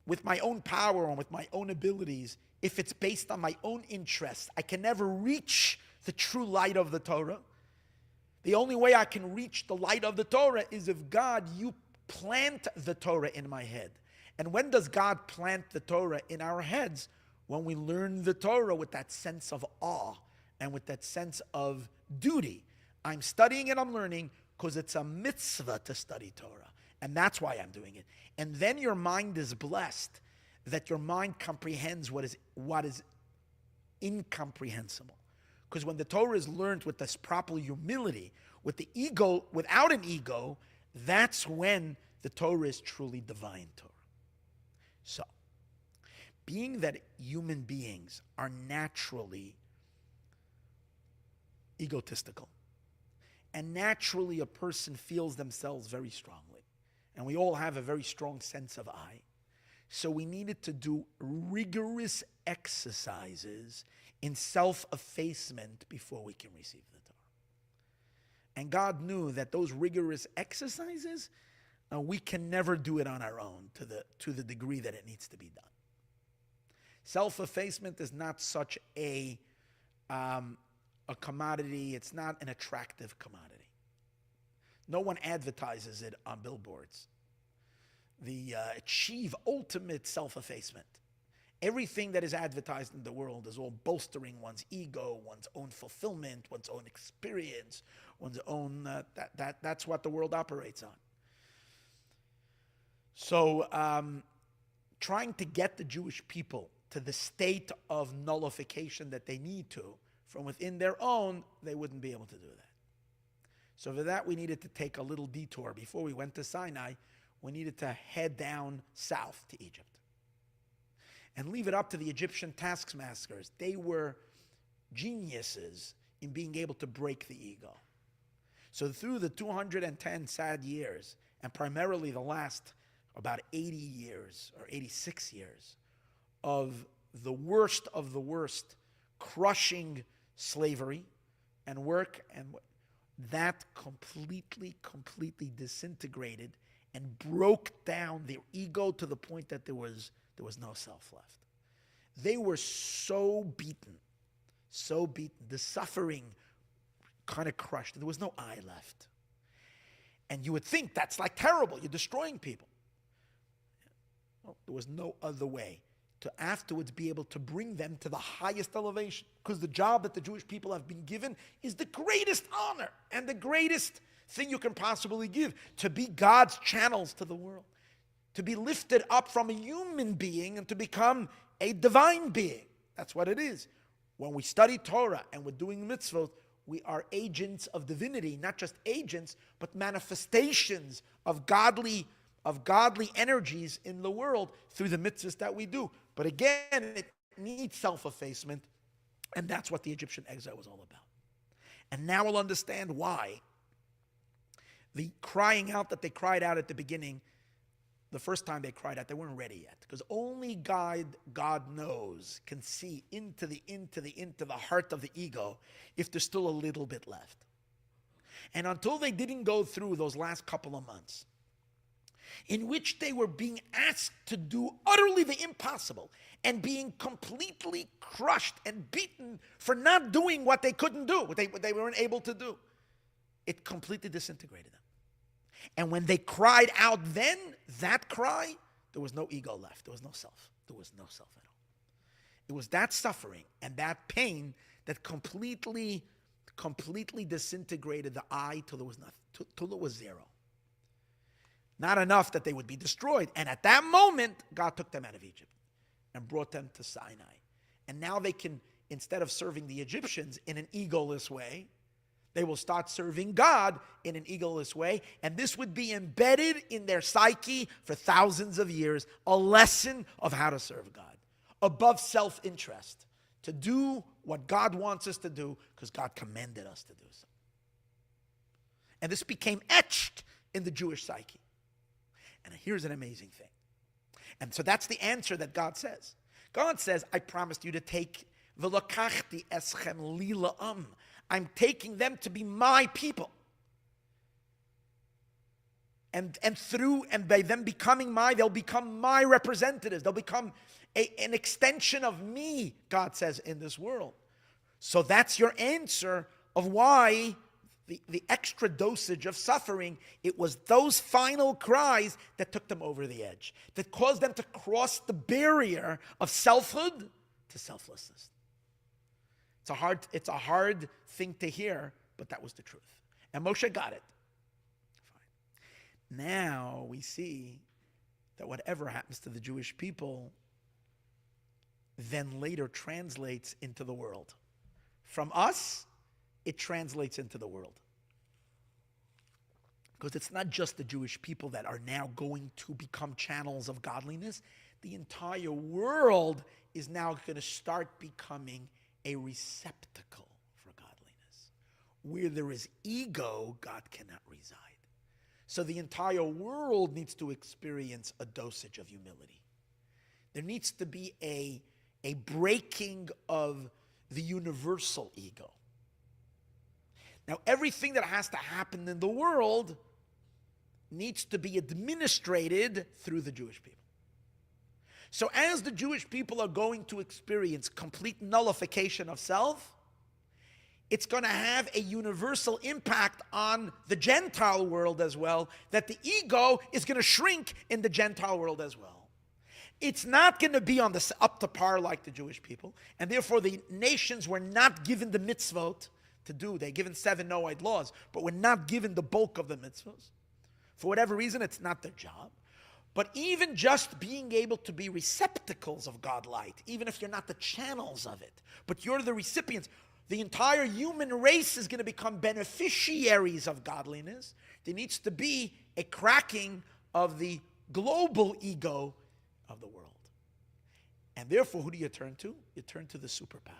A: with my own power and with my own abilities, if it's based on my own interests, I can never reach the true light of the Torah. The only way I can reach the light of the Torah is if God, you plant the Torah in my head. And when does God plant the Torah in our heads? When we learn the Torah with that sense of awe and with that sense of duty. I'm studying and I'm learning because it's a mitzvah to study Torah. And that's why I'm doing it. And then your mind is blessed that your mind comprehends what is incomprehensible. Because when the Torah is learned with this proper humility, with the ego, without an ego, that's when the Torah is truly divine Torah. So, being that human beings are naturally egotistical, and naturally a person feels themselves very strongly, and we all have a very strong sense of I, so we needed to do rigorous exercises in self-effacement before we can receive the Torah. And God knew that those rigorous exercises, we can never do it on our own to the degree that it needs to be done. Self-effacement is not such a commodity. It's not an attractive commodity. No one advertises it on billboards. Achieve ultimate self-effacement. Everything that is advertised in the world is all bolstering one's ego, one's own fulfillment, one's own experience, one's own, that's what the world operates on. So trying to get the Jewish people to the state of nullification that they need to, from within their own, they wouldn't be able to do that. So for that, we needed to take a little detour. Before we went to Sinai, we needed to head down south to Egypt and leave it up to the Egyptian taskmasters. They were geniuses in being able to break the ego. So through the 210 sad years, and primarily the last about 80 years or 86 years of the worst, crushing slavery and work, and that completely disintegrated and broke down their ego to the point that there was no self left. They were so beaten. The suffering kind of crushed. There was no I left. And you would think that's like terrible. You're destroying people. Well, there was no other way to afterwards be able to bring them to the highest elevation. Because the job that the Jewish people have been given is the greatest honor and the greatest thing you can possibly give. To be God's channels to the world. To be lifted up from a human being and to become a divine being. That's what it is. When we study Torah and we're doing mitzvot, we are agents of divinity, not just agents, but manifestations of godly energies in the world through the mitzvahs that we do. But again, it needs self-effacement, and that's what the Egyptian exile was all about. And now we'll understand why the crying out that they cried out at the beginning, the first time they cried out, they weren't ready yet. Because only God knows, can see into the heart of the ego if there's still a little bit left. And until they didn't go through those last couple of months, in which they were being asked to do utterly the impossible and being completely crushed and beaten for not doing what they couldn't do, what they weren't able to do, it completely disintegrated them. And when they cried out then, that cry, there was no ego left. There was no self. There was no self at all. It was that suffering and that pain that completely disintegrated the I till there was nothing, till it was zero. Not enough that they would be destroyed. And at that moment, God took them out of Egypt and brought them to Sinai. And now they can, instead of serving the Egyptians in an egoless way, they will start serving God in an egoless way. And this would be embedded in their psyche for thousands of years, a lesson of how to serve God, above self-interest, to do what God wants us to do because God commanded us to do so. And this became etched in the Jewish psyche. And here's an amazing thing. And so that's the answer that God says. God says, I promised you to take v'lokachti eschem li la'am. I'm taking them to be my people. And by them becoming they'll become my representatives. They'll become an extension of me, God says, in this world. So that's your answer of why the extra dosage of suffering, it was those final cries that took them over the edge, that caused them to cross the barrier of selfhood to selflessness. It's a hard thing to hear, but that was the truth. And Moshe got it. Fine. Now we see that whatever happens to the Jewish people then later translates into the world. From us, it translates into the world. Because it's not just the Jewish people that are now going to become channels of godliness. The entire world is now going to start becoming a receptacle for godliness. Where there is ego, God cannot reside. So the entire world needs to experience a dosage of humility. There needs to be a breaking of the universal ego. Now, everything that has to happen in the world needs to be administrated through the Jewish people. So as the Jewish people are going to experience complete nullification of self, it's going to have a universal impact on the Gentile world as well, that the ego is going to shrink in the Gentile world as well. It's not going to be on the up to par like the Jewish people, and therefore the nations were not given the mitzvot to do. They're given 7 Noahide laws, but were not given the bulk of the mitzvahs. For whatever reason, it's not their job. But even just being able to be receptacles of God light, even if you're not the channels of it, but you're the recipients, the entire human race is going to become beneficiaries of godliness. There needs to be a cracking of the global ego of the world. And therefore, who do you turn to? You turn to the superpower.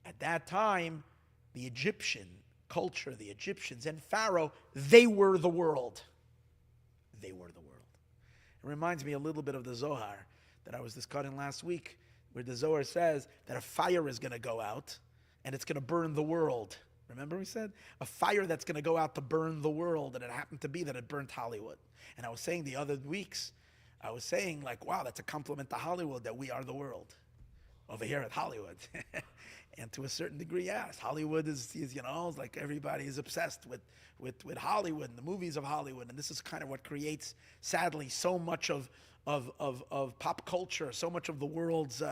A: At that time, the Egyptian culture, the Egyptians and Pharaoh, they were the world. They were the world. It reminds me a little bit of the Zohar that I was discussing last week, where the Zohar says that a fire is going to go out and it's going to burn the world. Remember we said? A fire that's going to go out to burn the world, and it happened to be that it burnt Hollywood. And I was saying the other weeks, I was saying like, wow, that's a compliment to Hollywood that we are the world over here at Hollywood. And to a certain degree, yes, Hollywood is like everybody is obsessed with Hollywood and the movies of Hollywood. And this is kind of what creates, sadly, so much of pop culture, so much of the world's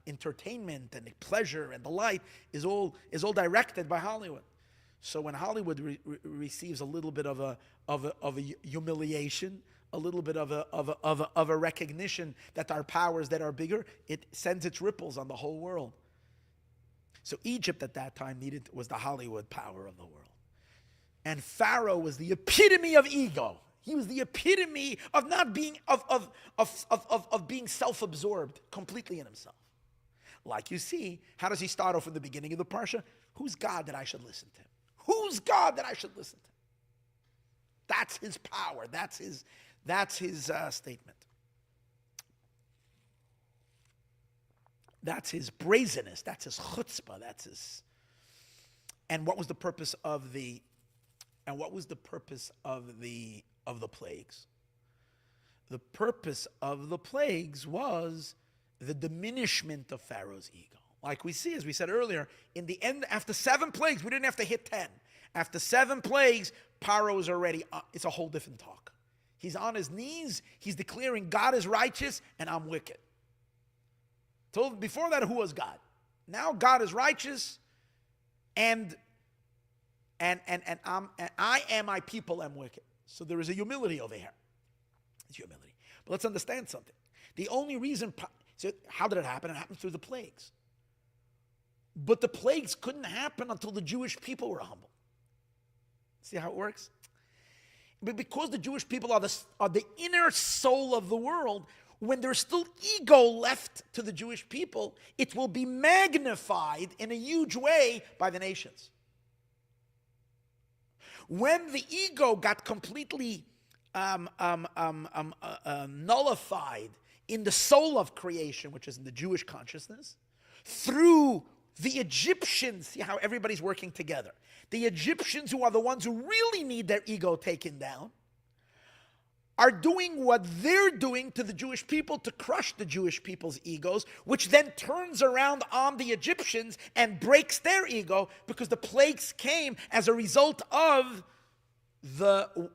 A: entertainment and pleasure and delight is all directed by Hollywood. So when Hollywood receives a little bit of a humiliation, a little bit of a recognition that our powers that are bigger, it sends its ripples on the whole world. So Egypt at that time was the Hollywood power of the world. And Pharaoh was the epitome of ego. He was the epitome of not being of being self-absorbed completely in himself. Like you see, how does he start off in the beginning of the Parsha? Who's God that I should listen to? Who's God that I should listen to? That's his power. That's his statement. That's his brazenness. That's his chutzpah. That's his. And what was the purpose of the? And what was the purpose of the plagues? The purpose of the plagues was the diminishment of Pharaoh's ego. Like we see, as we said earlier, in the end, after 7 plagues, we didn't have to hit 10. After 7 plagues, Pharaoh is already, it's a whole different talk. He's on his knees, he's declaring God is righteous and I'm wicked. So before that, who was God? Now God is righteous and I and my people am wicked. So there is a humility over here. It's humility. But let's understand something. The only reason, so how did it happen? It happened through the plagues. But the plagues couldn't happen until the Jewish people were humble. See how it works? But because the Jewish people are the inner soul of the world, when there's still ego left to the Jewish people, it will be magnified in a huge way by the nations. When the ego got completely nullified in the soul of creation, which is in the Jewish consciousness, through the Egyptians, see how everybody's working together. The Egyptians, who are the ones who really need their ego taken down, are doing what they're doing to the Jewish people to crush the Jewish people's egos, which then turns around on the Egyptians and breaks their ego, because the plagues came as a result of the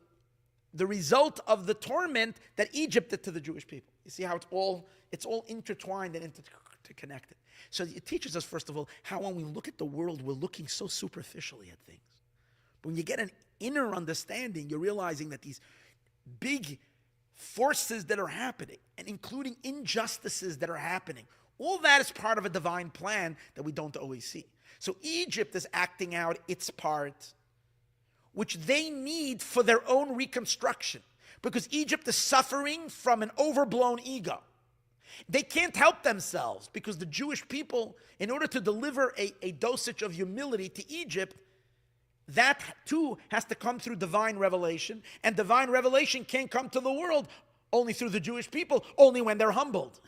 A: result of the torment that Egypt did to the Jewish people. You see how it's all intertwined and interconnected. So it teaches us, first of all, how when we look at the world, we're looking so superficially at things. But when you get an inner understanding, you're realizing that these big forces that are happening, and including injustices that are happening, all that is part of a divine plan that we don't always see. So Egypt is acting out its part, which they need for their own reconstruction, because Egypt is suffering from an overblown ego. They can't help themselves, because the Jewish people, in order to deliver a dosage of humility to Egypt, that too has to come through divine revelation, and divine revelation can't come to the world only through the Jewish people, only when they're humbled.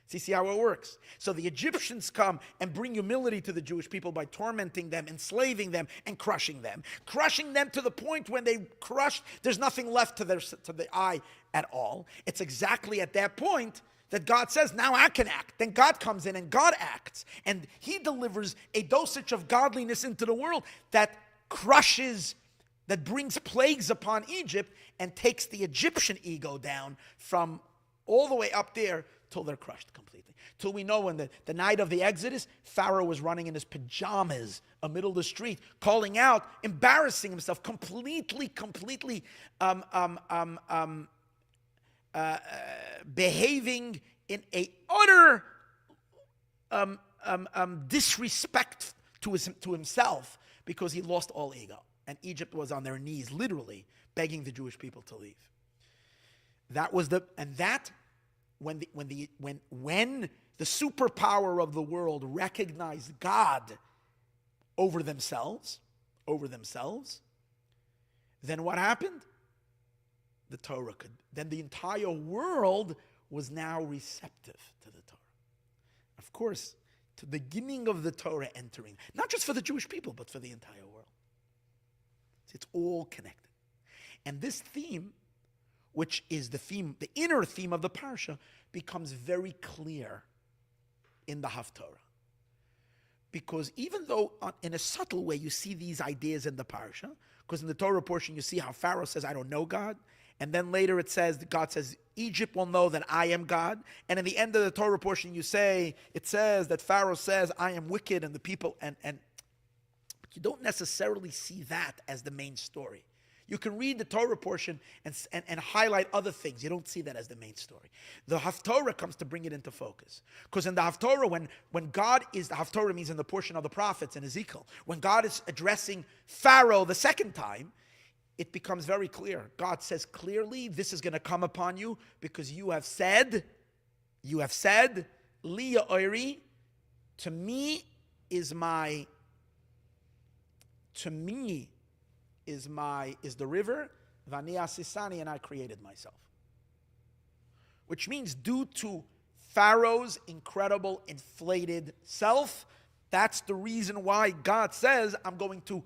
A: See how it works? So the Egyptians come and bring humility to the Jewish people by tormenting them, enslaving them, and crushing them. Crushing them to the point when they crushed, there's nothing left to the eye at all. It's exactly at that point that God says, now I can act. Then God comes in and God acts. And he delivers a dosage of godliness into the world that crushes, that brings plagues upon Egypt and takes the Egyptian ego down from all the way up there till they're crushed completely. Till we know when the night of the Exodus, Pharaoh was running in his pajamas amidst the street, calling out, embarrassing himself, completely behaving in a utter disrespect to himself, because he lost all ego. And Egypt was on their knees, literally begging the Jewish people to leave. That was when the superpower of the world recognized God over themselves, then what happened? The Torah then the entire world was now receptive to the Torah. Of course, to the beginning of the Torah entering, not just for the Jewish people, but for the entire world. It's all connected. And this theme, which is the inner theme of the Parsha, becomes very clear in the Haftorah. Because even though in a subtle way you see these ideas in the Parsha, because in the Torah portion you see how Pharaoh says, I don't know God, and then later it says, God says, Egypt will know that I am God, and in the end of the Torah portion it says that Pharaoh says, I am wicked, and the people, and you don't necessarily see that as the main story. You can read the Torah portion and highlight other things. You don't see that as the main story. The Haftorah comes to bring it into focus. Because in the Haftorah, when God is, the Haftorah means in the portion of the prophets in Ezekiel, when God is addressing Pharaoh the second time, it becomes very clear. God says clearly, this is going to come upon you because you have said, Li Oiri, to me is the river, Vani asisani, and I created myself. Which means due to Pharaoh's incredible inflated self, that's the reason why God says, I'm going to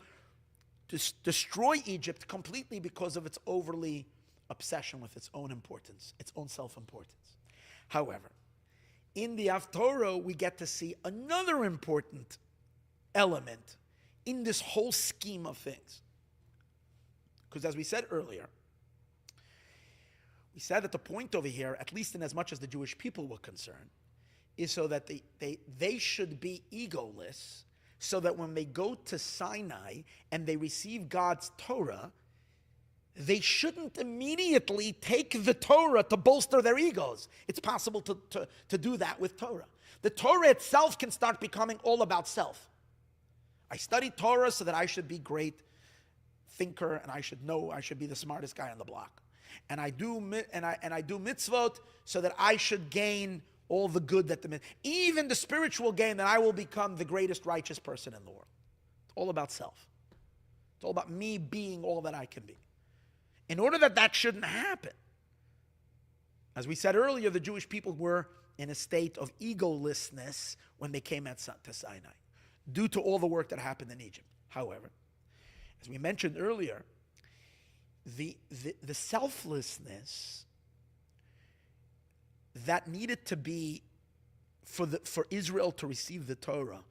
A: destroy Egypt completely because of its overly obsession with its own importance, its own self-importance. However, in the Haftorah, we get to see another important element in this whole scheme of things. Because as we said earlier, we said that the point over here, at least in as much as the Jewish people were concerned, is so that they should be egoless, so that when they go to Sinai and they receive God's Torah, they shouldn't immediately take the Torah to bolster their egos. It's possible to do that with Torah. The Torah itself can start becoming all about self. I study Torah so that I should be great thinker and I should be the smartest guy on the block. And I do mitzvot so that I should gain all the good that even the spiritual gain, that I will become the greatest righteous person in the world. It's all about self. It's all about me being all that I can be. In order that shouldn't happen, as we said earlier, the Jewish people were in a state of egolessness when they came to Sinai, due to all the work that happened in Egypt. However, as we mentioned earlier, the selflessness that needed to be for Israel to receive the Torah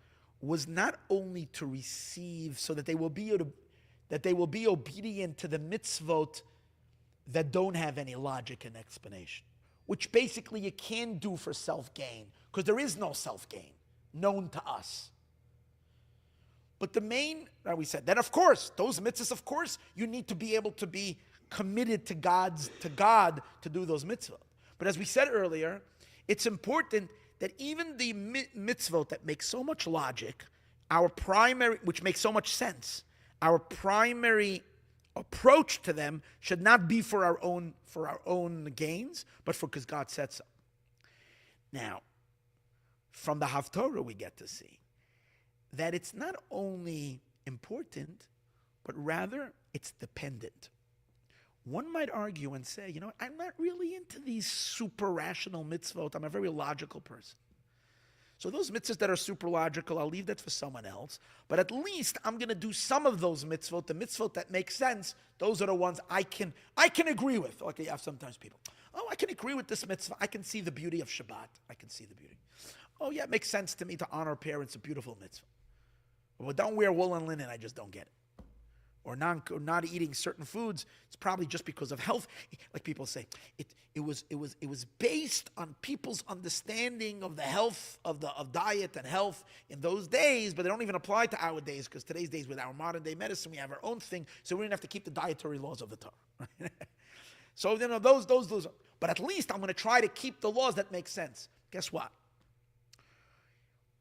A: was not only to receive so that they will be obedient to the mitzvot that don't have any logic and explanation, which basically you can do for self-gain, because there is no self-gain known to us. But the main, we said, that of course, those mitzvahs, of course, you need to be able to be committed to God to do those mitzvot. But as we said earlier, it's important that even the mitzvot that make so much logic, which makes so much sense, our primary approach to them should not be for our own gains, but because God said so. Now, from the Haftorah we get to see that it's not only important, but rather it's dependent. One might argue and say, I'm not really into these super rational mitzvot. I'm a very logical person. So those mitzvahs that are super logical, I'll leave that for someone else. But at least I'm going to do some of those mitzvot, the mitzvot that make sense. Those are the ones I can agree with. Okay, you have sometimes people, I can agree with this mitzvah. I can see the beauty of Shabbat. I can see the beauty. Oh yeah, it makes sense to me to honor parents, a beautiful mitzvah. Well, don't wear wool and linen, I just don't get it. Or not eating certain foods, it's probably just because of health. Like people say, it was based on people's understanding of the health of diet and health in those days, but they don't even apply to our days, because today's days with our modern day medicine, we have our own thing, so we don't have to keep the dietary laws of the Torah. So those. But at least I'm going to try to keep the laws that make sense. Guess what?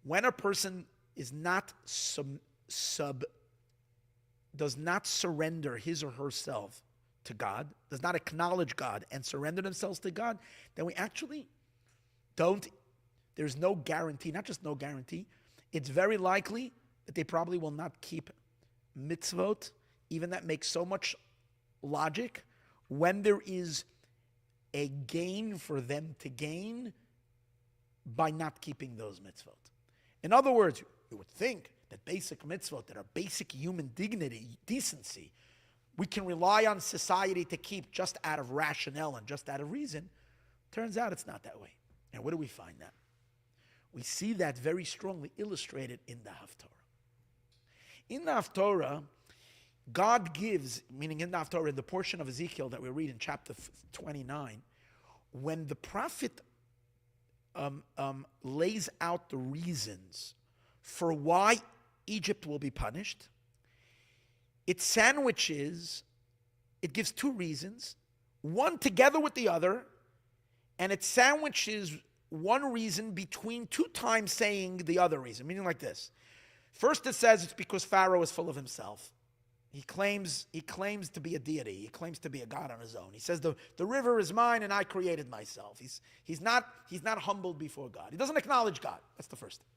A: When a person is not does not surrender his or herself to God, does not acknowledge God and surrender themselves to God, then we actually there's no guarantee, not just no guarantee, it's very likely that they probably will not keep mitzvot, even that makes so much logic, when there is a gain for them to gain by not keeping those mitzvot. In other words, you would think that basic mitzvot, that are basic human dignity, decency, we can rely on society to keep just out of rationale and just out of reason. Turns out it's not that way. And where do we find that? We see that very strongly illustrated in the Haftorah. In the Haftorah, God gives, meaning in the Haftorah, in the portion of Ezekiel that we read in chapter 29, when the prophet lays out the reasons for why Egypt will be punished, it gives two reasons, one together with the other, and it sandwiches one reason between two times saying the other reason, meaning like this. First it says it's because Pharaoh is full of himself. He claims to be a deity. He claims to be a god on his own. He says the river is mine and I created myself. He's not humbled before God. He doesn't acknowledge God. That's the first thing.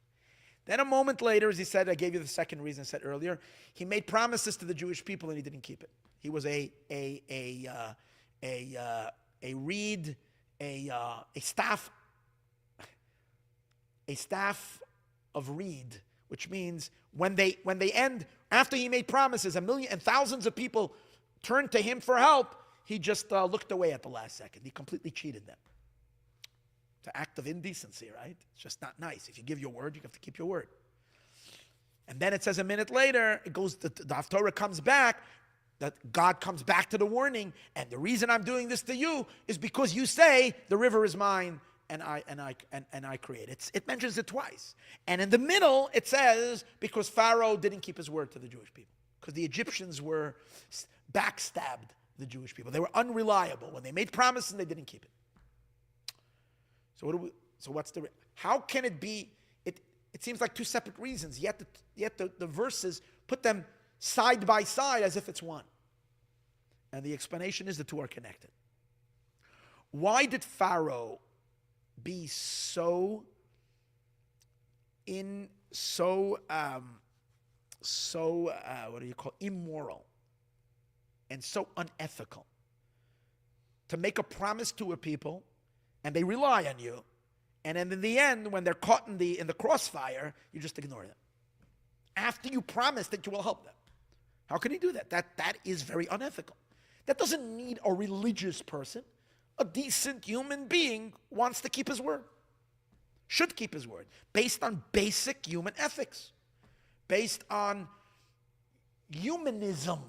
A: Then a moment later, as he said, I gave you the second reason I said earlier, he made promises to the Jewish people and he didn't keep it. He was a staff of reed, which means when they end, after he made promises, 1 million and thousands of people turned to him for help, he just looked away at the last second. He completely cheated them. It's an act of indecency, right? It's just not nice. If you give your word, you have to keep your word. And then it says a minute later, it goes, the Haftorah comes back, that God comes back to the warning, and the reason I'm doing this to you is because you say the river is mine and I create it. It mentions it twice. And in the middle, it says, because Pharaoh didn't keep his word to the Jewish people. Because the Egyptians were backstabbed the Jewish people. They were unreliable. When they made promises, they didn't keep it. So what's the, how can it be, it seems like two separate reasons, yet the verses put them side by side as if it's one. And the explanation is the two are connected. Why did Pharaoh be so immoral and so unethical to make a promise to a people and they rely on you, and then in the end, when they're caught in the crossfire, you just ignore them after you promise that you will help them? How can he do that? That is very unethical. That doesn't need a religious person. A decent human being wants to keep his word, should keep his word, based on basic human ethics, based on humanism,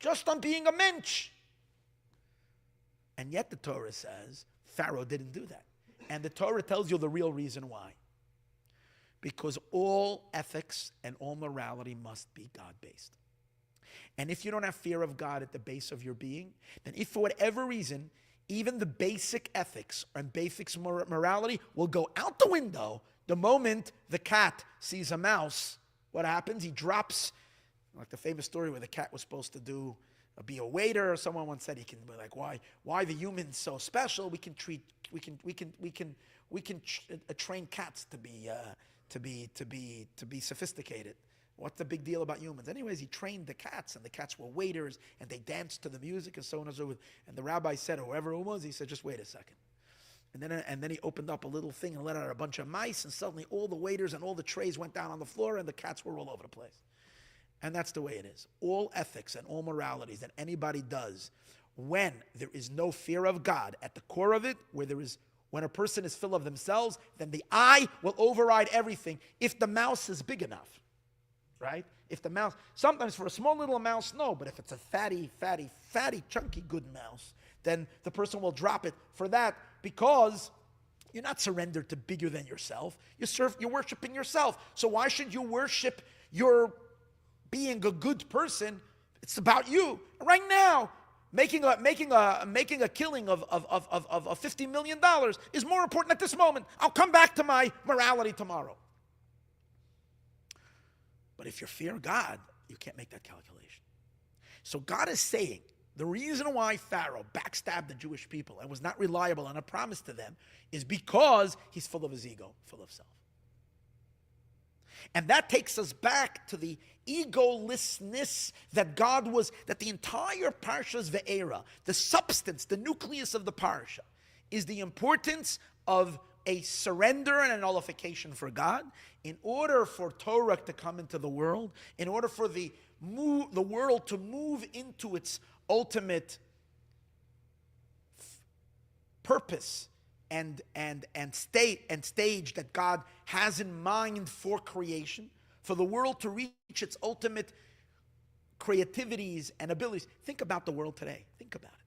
A: just on being a mensch. And yet the Torah says Pharaoh didn't do that. And the Torah tells you the real reason why. Because all ethics and all morality must be God-based. And if you don't have fear of God at the base of your being, then if for whatever reason, even the basic ethics and basic morality will go out the window the moment the cat sees a mouse. What happens? He drops, like the famous story where the cat was supposed to be a waiter, or someone once said he can be like, why the humans so special? We can train cats to be sophisticated. What's the big deal about humans? Anyways, he trained the cats, and the cats were waiters, and they danced to the music, and so on and so forth. And the rabbi said, whoever it was, he said, just wait a second. And then he opened up a little thing and let out a bunch of mice, and suddenly all the waiters and all the trays went down on the floor, and the cats were all over the place. And that's the way it is. All ethics and all moralities that anybody does, when there is no fear of God at the core of it, when a person is full of themselves, then the I will override everything if the mouse is big enough. Right? If the mouse, sometimes for a small little mouse, no, but if it's a fatty, chunky good mouse, then the person will drop it for that, because you're not surrendered to bigger than yourself. You're worshiping yourself. So why should you worship your being a good person? It's about you. Right now, making a killing of $50 million is more important at this moment. I'll come back to my morality tomorrow. But if you fear God, you can't make that calculation. So God is saying the reason why Pharaoh backstabbed the Jewish people and was not reliable on a promise to them is because he's full of his ego, full of self. And that takes us back to the egolessness that the entire Parsha's Ve'era, the substance, the nucleus of the Parsha, is the importance of a surrender and a nullification for God. In order for Torah to come into the world, in order for the world to move into its ultimate purpose and stage that God has in mind for creation, for the world to reach its ultimate creativities and abilities. Think about the world today. Think about it.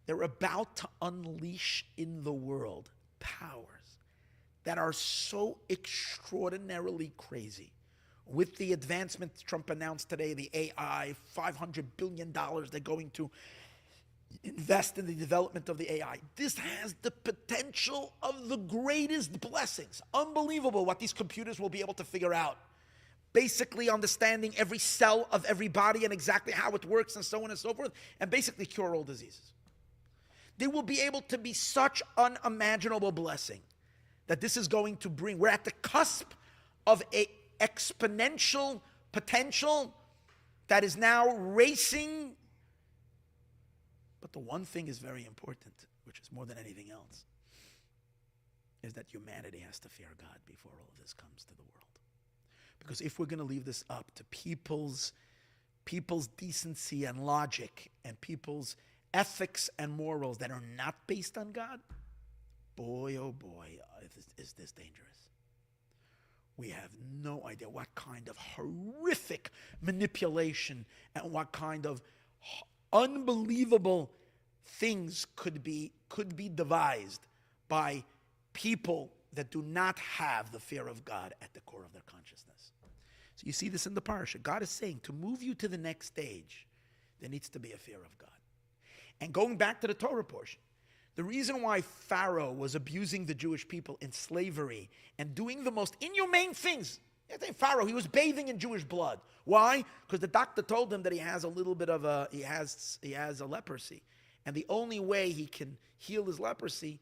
A: They're about to unleash in the world powers that are so extraordinarily crazy. With the advancements Trump announced today, the AI, $500 billion they're going to invest in the development of the AI. This has the potential of the greatest blessings. Unbelievable what these computers will be able to figure out. Basically understanding every cell of every body and exactly how it works and so on and so forth, and basically cure all diseases. They will be able to be such unimaginable blessing that this is going to bring. We're at the cusp of a exponential potential that is now racing. But the one thing is very important, which is more than anything else, is that humanity has to fear God before all of this comes to the world. Because if we're going to leave this up to people's decency and logic and people's ethics and morals that are not based on God, boy, oh boy, is this dangerous. We have no idea what kind of horrific manipulation and what kind of unbelievable things could be devised by people that do not have the fear of God at the core of their consciousness. So you see this in the Parsha. God is saying, to move you to the next stage, there needs to be a fear of God. And going back to the Torah portion, the reason why Pharaoh was abusing the Jewish people in slavery and doing the most inhumane things, Pharaoh, he was bathing in Jewish blood. Why? Because the doctor told him that he has a little bit of he has a leprosy. And the only way he can heal his leprosy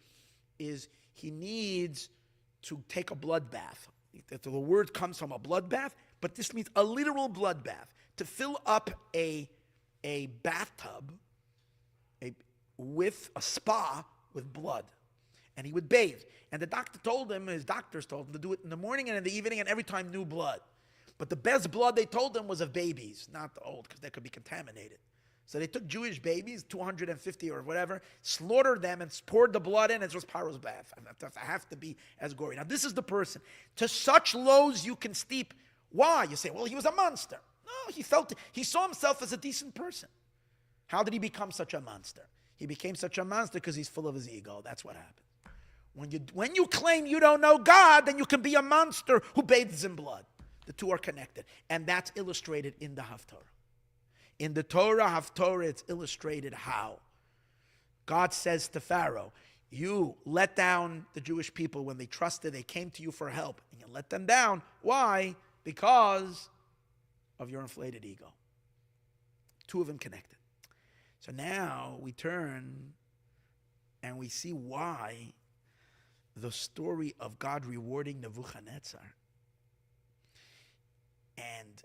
A: is he needs to take a blood bath. The word comes from a blood bath, but this means a literal blood bath. To fill up a bathtub with a spa with blood. And he would bathe. And the doctor told him, his doctors told him to do it in the morning and in the evening and every time new blood. But the best blood they told him was of babies, not the old, because they could be contaminated. So they took Jewish babies, 250 or whatever, slaughtered them and poured the blood in, and it was Pharaoh's bath. I have to be as gory. Now this is the person. To such lows you can steep. Why? You say, well, he was a monster. No, he saw himself as a decent person. How did he become such a monster? He became such a monster because he's full of his ego. That's what happened. When you claim you don't know God, then you can be a monster who bathes in blood. The two are connected. And that's illustrated in the Haftorah. In the Torah, Haftorah, it's illustrated how God says to Pharaoh, you let down the Jewish people when they trusted, they came to you for help, and you let them down. Why? Because of your inflated ego. Two of them connected. So now we turn and we see why the story of God rewarding Nebuchadnezzar and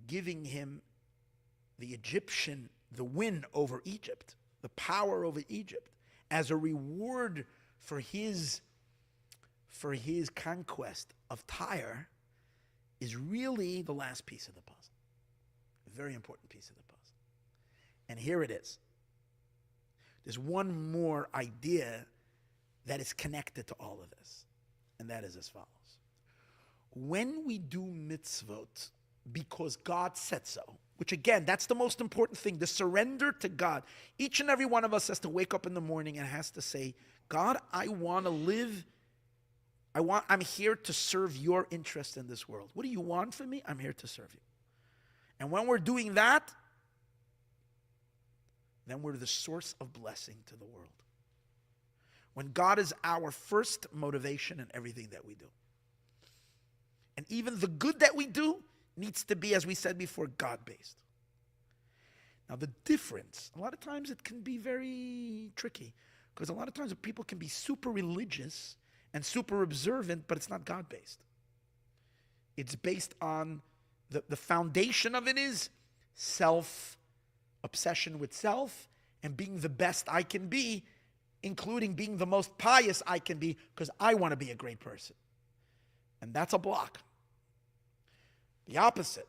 A: giving him the win over Egypt, the power over Egypt, as a reward for his conquest of Tyre, is really the last piece of the puzzle. A very important piece of the puzzle. And here it is. There's one more idea that is connected to all of this, and that is as follows. When we do mitzvot because God said so, which again, that's the most important thing, the surrender to God. Each and every one of us has to wake up in the morning and has to say, God, I want to live, I'm here to serve your interest in this world. What do you want from me? I'm here to serve you. And when we're doing that, then we're the source of blessing to the world. When God is our first motivation in everything that we do. And even the good that we do needs to be, as we said before, God-based. Now the difference, a lot of times it can be very tricky, because a lot of times people can be super religious and super observant, but it's not God-based. It's based on, the foundation of it is obsession with self and being the best I can be, including being the most pious I can be, because I want to be a great person. And that's a block. The opposite,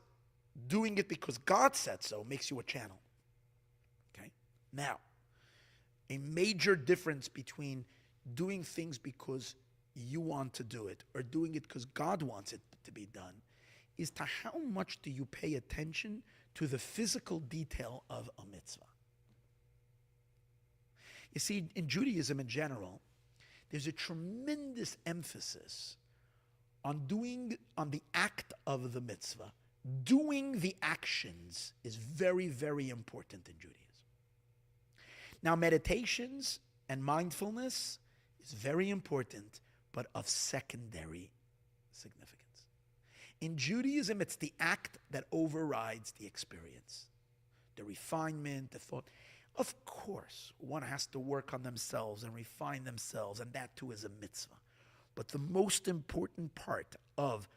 A: doing it because God said so, makes you a channel. Okay? Now, a major difference between doing things because you want to do it or doing it because God wants it to be done is to how much do you pay attention to the physical detail of a mitzvah. You see, in Judaism in general, there's a tremendous emphasis on the act of the mitzvah. Doing the actions is very, very important in Judaism. Now, meditations and mindfulness is very important, but of secondary significance. In Judaism, it's the act that overrides the experience, the refinement, the thought. Of course, one has to work on themselves and refine themselves, and that too is a mitzvah. But the most important part of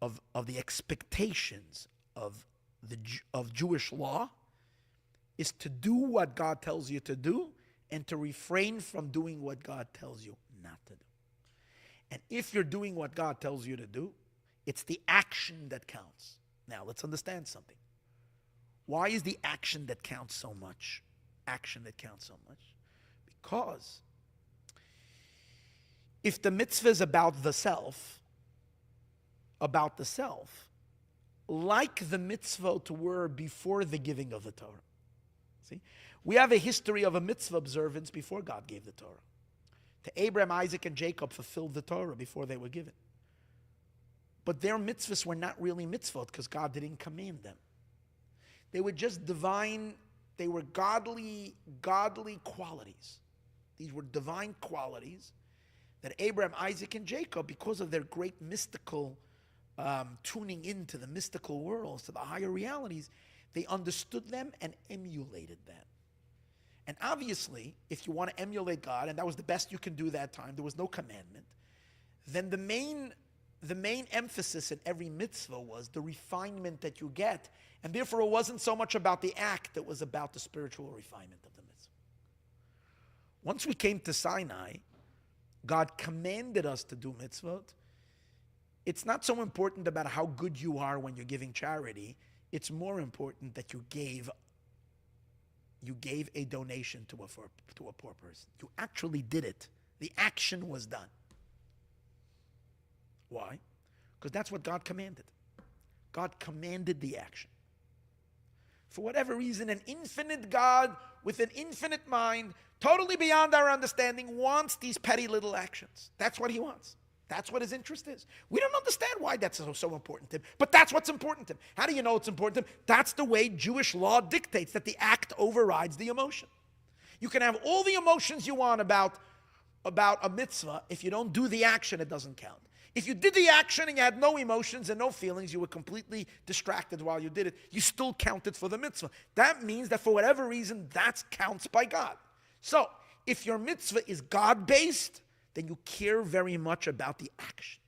A: of the expectations of Jewish law is to do what God tells you to do and to refrain from doing what God tells you not to do. And if you're doing what God tells you to do, it's the action that counts. Now, let's understand something. Why is the action that counts so much? Action that counts so much? Because if the mitzvah is about the self, like the mitzvot were before the giving of the Torah. See? We have a history of a mitzvah observance before God gave the Torah. To Abraham, Isaac, and Jacob fulfilled the Torah before they were given. But their mitzvahs were not really mitzvot because God didn't command them. They were just divine, they were godly qualities. These were divine qualities that Abraham, Isaac, and Jacob, because of their great mystical tuning into the mystical worlds, to the higher realities, they understood them and emulated them. And obviously, if you want to emulate God, and that was the best you can do that time, there was no commandment, then the main emphasis in every mitzvah was the refinement that you get. And therefore, it wasn't so much about the act, it was about the spiritual refinement of the mitzvah. Once we came to Sinai, God commanded us to do mitzvot. It's not so important about how good you are when you're giving charity. It's more important that you gave a donation to a poor person. You actually did it. The action was done. Why? Because that's what God commanded. God commanded the action. For whatever reason, an infinite God with an infinite mind, totally beyond our understanding, wants these petty little actions. That's what he wants. That's what his interest is. We don't understand why that's so important to him, but that's what's important to him. How do you know it's important to him? That's the way Jewish law dictates, that the act overrides the emotion. You can have all the emotions you want about a mitzvah. If you don't do the action, it doesn't count. If you did the action and you had no emotions and no feelings, you were completely distracted while you did it, you still counted for the mitzvah. That means that for whatever reason, that counts by God. So, if your mitzvah is God-based, then you care very much about the action.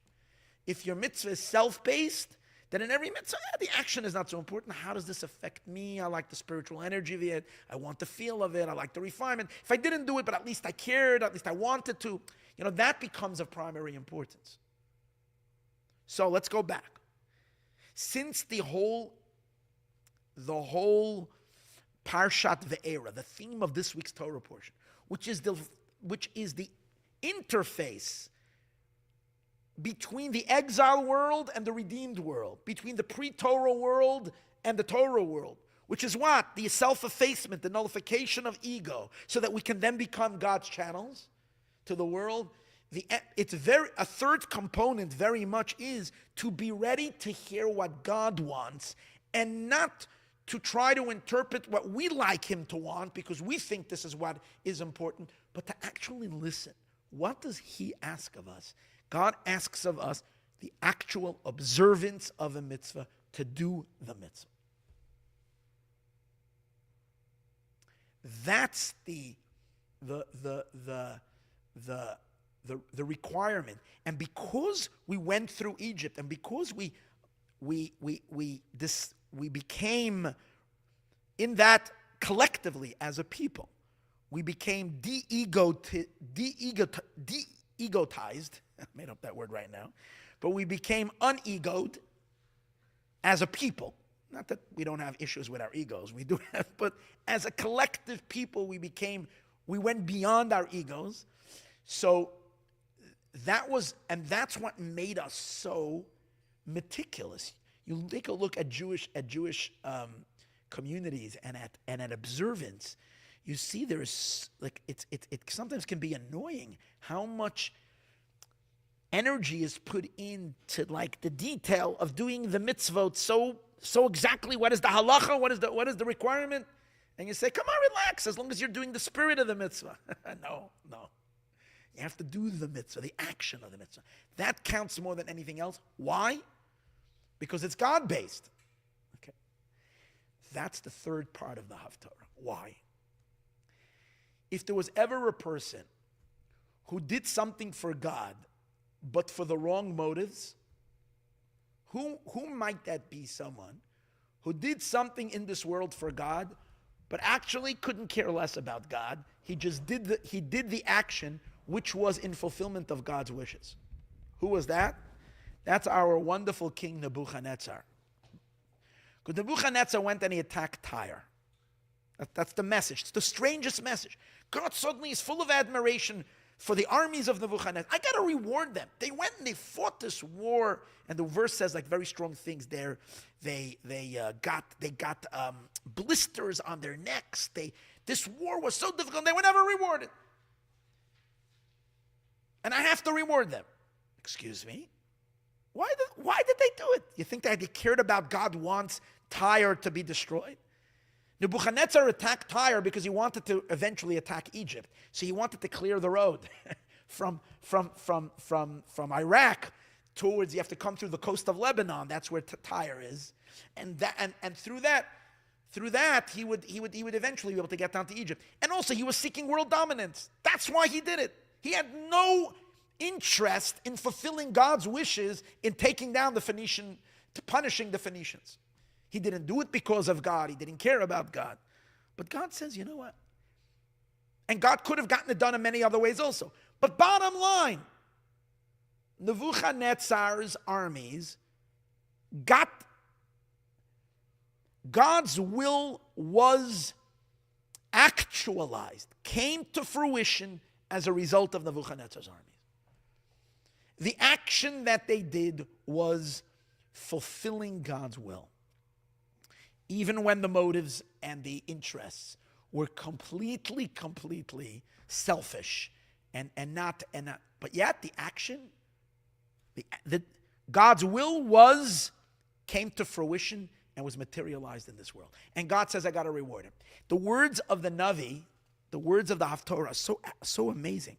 A: If your mitzvah is self-based, then in every mitzvah, the action is not so important. How does this affect me? I like the spiritual energy of it. I want the feel of it. I like the refinement. If I didn't do it, but at least I cared, at least I wanted to, that becomes of primary importance. So let's go back. Since the whole Parshat Ve'era, the theme of this week's Torah portion, which is the interface between the exile world and the redeemed world, between the pre-Torah world and the Torah world, which is what? The self-effacement, the nullification of ego, so that we can then become God's channels to the world. A third component very much is to be ready to hear what God wants and not to try to interpret what we like him to want because we think this is what is important, but to actually listen. What does he ask of us? God asks of us the actual observance of a mitzvah, to do the mitzvah. That's the requirement. And because we went through Egypt, and because we became in that collectively as a people, we became de-egotized. I made up that word right now. But we became unegoed as a people. Not that we don't have issues with our egos. We do have, but as a collective people, we went beyond our egos. So that's what made us so meticulous. You take a look at Jewish communities and at observance. You see, there's it sometimes can be annoying how much energy is put into the detail of doing the mitzvot. So exactly, what is the halacha? What is the requirement? And you say, come on, relax, as long as you're doing the spirit of the mitzvah. No. You have to do the mitzvah, the action of the mitzvah. That counts more than anything else. Why? Because it's God-based. Okay. That's the third part of the Haftorah. Why? If there was ever a person who did something for God, but for the wrong motives, Who might that be? Someone who did something in this world for God, but actually couldn't care less about God. He just did the action which was in fulfillment of God's wishes. Who was that? That's our wonderful king Nebuchadnezzar. Because Nebuchadnezzar went and he attacked Tyre. That's the message. It's the strangest message. God suddenly is full of admiration for the armies of Nebuchadnezzar. I got to reward them. They went and they fought this war, and the verse says like very strong things there. They got blisters on their necks. This war was so difficult. They were never rewarded, and I have to reward them. Excuse me. Why did they do it? You think that they cared about God wants Tyre to be destroyed? Nebuchadnezzar attacked Tyre because he wanted to eventually attack Egypt. So he wanted to clear the road from Iraq towards, you have to come through the coast of Lebanon. That's where Tyre is. And through that he would eventually be able to get down to Egypt. And also he was seeking world dominance. That's why he did it. He had no interest in fulfilling God's wishes in taking down punishing the Phoenicians. He didn't do it because of God. He didn't care about God. But God says, you know what? And God could have gotten it done in many other ways also. But bottom line, Nebuchadnezzar's armies got God's will was actualized, came to fruition as a result of Nebuchadnezzar's armies. The action that they did was fulfilling God's will. Even when the motives and the interests were completely selfish and not, but yet the action, God's will came to fruition and was materialized in this world. And God says, I got to reward him. The words of the Navi, the words of the Haftorah are so amazing.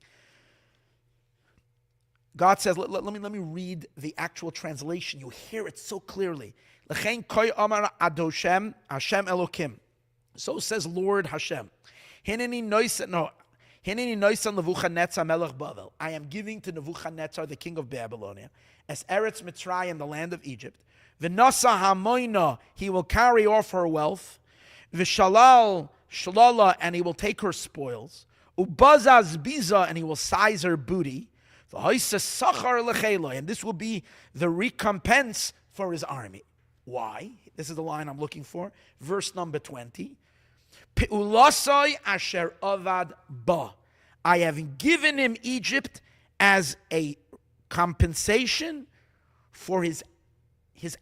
A: God says, let me read the actual translation. You hear it so clearly. L'chein koi amar Adoshem Hashem Elokim. So says Lord Hashem. Hineni noisan Nebuchadnezzar melech Bavel. I am giving to Nebuchadnezzar, the king of Babylonian, as Eretz Mitzrayim, the land of Egypt. V'nasa hamoina, he will carry off her wealth. V'shalal shalala, and he will take her spoils. Ubazaz biza, and he will size her booty. And this will be the recompense for his army. Why? This is the line I'm looking for. Verse number 20. Pe'ulasai asher avad ba. I have given him Egypt as a compensation for his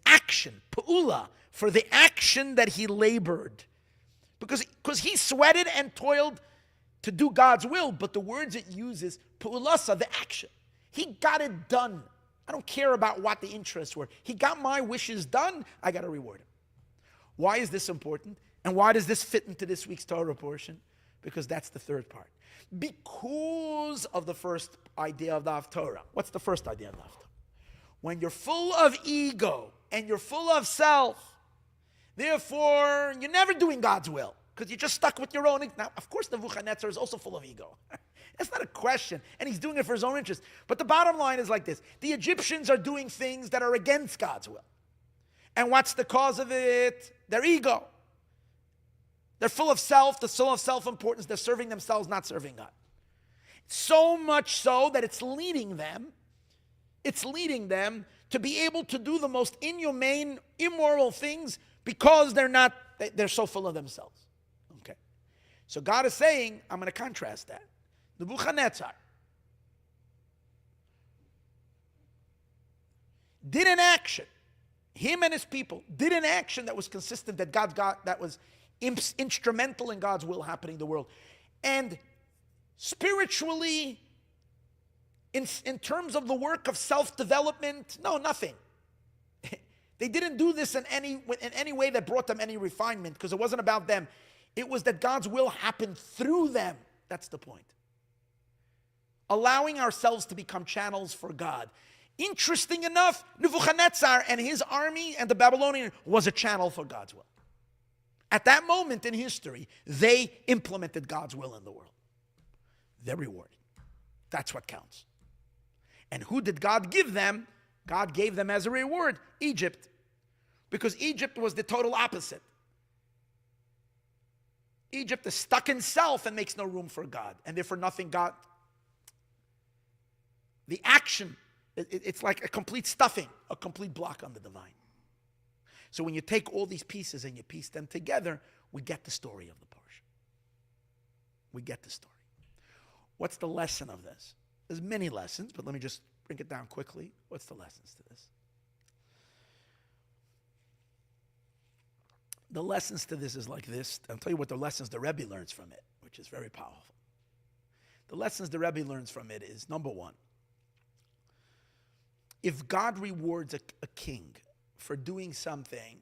A: action. Pe'ula, for the action that he labored. Because he sweated and toiled to do God's will, but the words it uses, pe'ulasa, the action. He got it done. I don't care about what the interests were. He got my wishes done. I got to reward him. Why is this important? And why does this fit into this week's Torah portion? Because that's the third part. Because of the first idea of the Haftorah. What's the first idea of the Haftorah? When you're full of ego and you're full of self, therefore you're never doing God's will because you're just stuck with your own. Now, of course, Nebuchadnezzar is also full of ego. That's not a question. And he's doing it for his own interest. But the bottom line is like this. The Egyptians are doing things that are against God's will. And what's the cause of it? Their ego. They're full of self. They're full of self-importance. They're serving themselves, not serving God. So much so that it's leading them to be able to do the most inhumane, immoral things because they're so full of themselves. Okay. So God is saying, I'm going to contrast that. Nebuchadnezzar did an action. Him and his people did an action that was consistent, that that was instrumental in God's will happening in the world. And spiritually, in terms of the work of self-development, no, nothing. They didn't do this in any way that brought them any refinement, because it wasn't about them. It was that God's will happened through them. That's the point. Allowing ourselves to become channels for God. Interesting enough, Nebuchadnezzar and his army and the Babylonian was a channel for God's will. At that moment in history, they implemented God's will in the world. They're rewarded. That's what counts. And who did God give them? God gave them as a reward Egypt, because Egypt was the total opposite. Egypt is stuck in self and makes no room for God, and therefore nothing God. The action, it's like a complete stuffing, a complete block on the divine. So when you take all these pieces and you piece them together, we get the story of the Parsha. We get the story. What's the lesson of this? There's many lessons, but let me just bring it down quickly. What's the lessons to this? The lessons to this is like this. I'll tell you what the lessons the Rebbe learns from it, which is very powerful. The lessons the Rebbe learns from it is, number one, if God rewards a king for doing something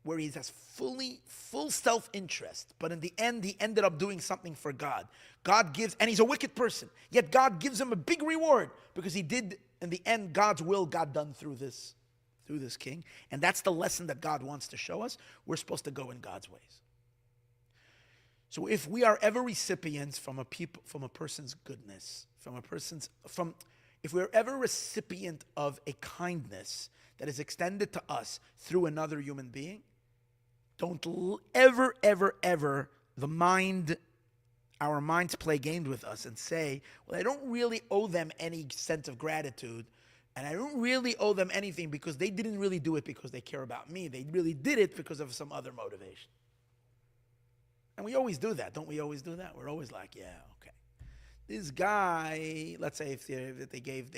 A: where he has full self-interest, but in the end he ended up doing something for God. God gives, and he's a wicked person, yet God gives him a big reward because he did, in the end, God's will got done through this king. And that's the lesson that God wants to show us. We're supposed to go in God's ways. So if we are ever recipients from a person's goodness, if we're ever recipient of a kindness that is extended to us through another human being, don't ever, ever, ever our minds play games with us and say, well, I don't really owe them any sense of gratitude, and I don't really owe them anything because they didn't really do it because they care about me. They really did it because of some other motivation. And we always do that. Don't we always do that? We're always like, yeah, okay. This guy, let's say if they gave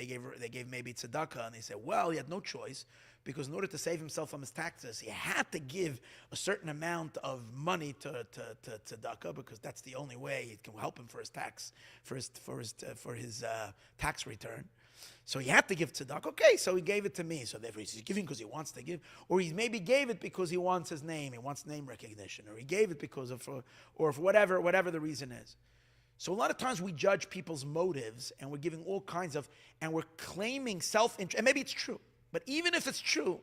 A: maybe tzedakah, and they said, well, he had no choice because in order to save himself from his taxes, he had to give a certain amount of money to tzedakah because that's the only way it can help him for his tax tax return. So he had to give tzedakah. Okay, so he gave it to me. So therefore he's giving because he wants to give, or he maybe gave it because he wants his name, he wants name recognition, or he gave it because of, or for whatever the reason is. So a lot of times we judge people's motives and we're giving all kinds of, and we're claiming self-interest, and maybe it's true, but even if it's true,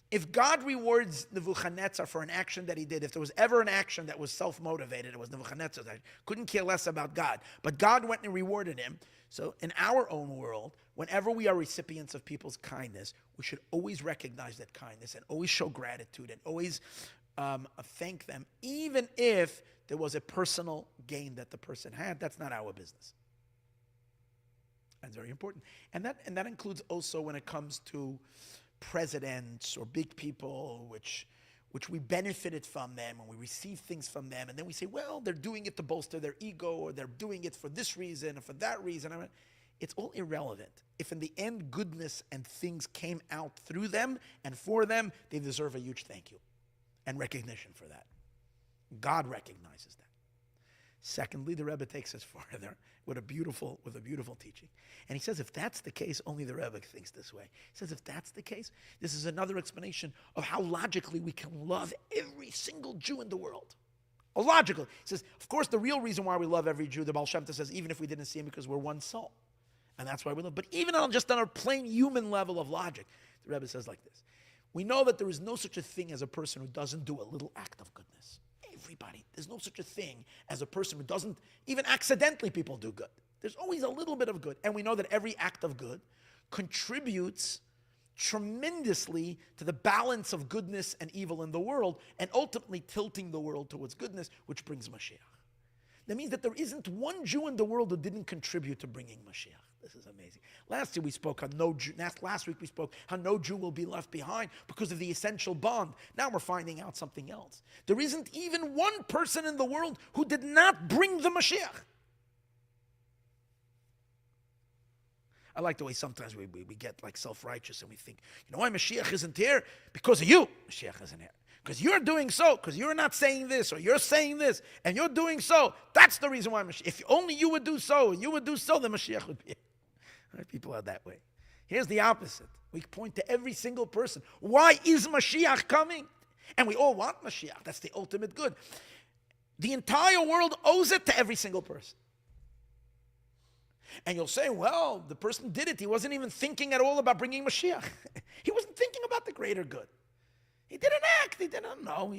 A: if God rewards Nebuchadnezzar for an action that he did, if there was ever an action that was self-motivated, it was Nebuchadnezzar. I couldn't care less about God. But God went and rewarded him. So in our own world, whenever we are recipients of people's kindness, we should always recognize that kindness and always show gratitude and always thank them, even if there was a personal gain that the person had. That's not our business. That's very important. And that includes also when it comes to presidents or big people, which we benefited from them, and we receive things from them, and then we say, well, they're doing it to bolster their ego, or they're doing it for this reason or for that reason. It's all irrelevant. If in the end goodness and things came out through them and for them, they deserve a huge thank you and recognition for that. God recognizes that. Secondly, the Rebbe takes us further with a beautiful teaching. And he says, if that's the case, only the Rebbe thinks this way. He says, if that's the case, this is another explanation of how logically we can love every single Jew in the world. Oh, logical. He says, of course, the real reason why we love every Jew, the Baal Shem Tov says, even if we didn't see him, because we're one soul. And that's why we love. But even on a plain human level of logic, the Rebbe says like this. We know that there is no such a thing as a person who doesn't do a little act of goodness. Everybody. There's no such a thing as a person who doesn't, even accidentally people do good. There's always a little bit of good. And we know that every act of good contributes tremendously to the balance of goodness and evil in the world, and ultimately tilting the world towards goodness, which brings Mashiach. That means that there isn't one Jew in the world who didn't contribute to bringing Mashiach. This is amazing. Last week we spoke how no Jew will be left behind because of the essential bond. Now we're finding out something else. There isn't even one person in the world who did not bring the Mashiach. I like the way sometimes we get like self-righteous and we think, you know why Mashiach isn't here? Because of you, Mashiach isn't here. Because you're doing so, because you're not saying this, or you're saying this, and you're doing so. That's the reason why Mashiach. If only you would do so, and you would do so, then Mashiach would be here. Right? People are that way. Here's the opposite. We point to every single person. Why is Mashiach coming? And we all want Mashiach. That's the ultimate good. The entire world owes it to every single person. And you'll say, well, the person did it. He wasn't even thinking at all about bringing Mashiach. He wasn't thinking about the greater good. He didn't act. He didn't know.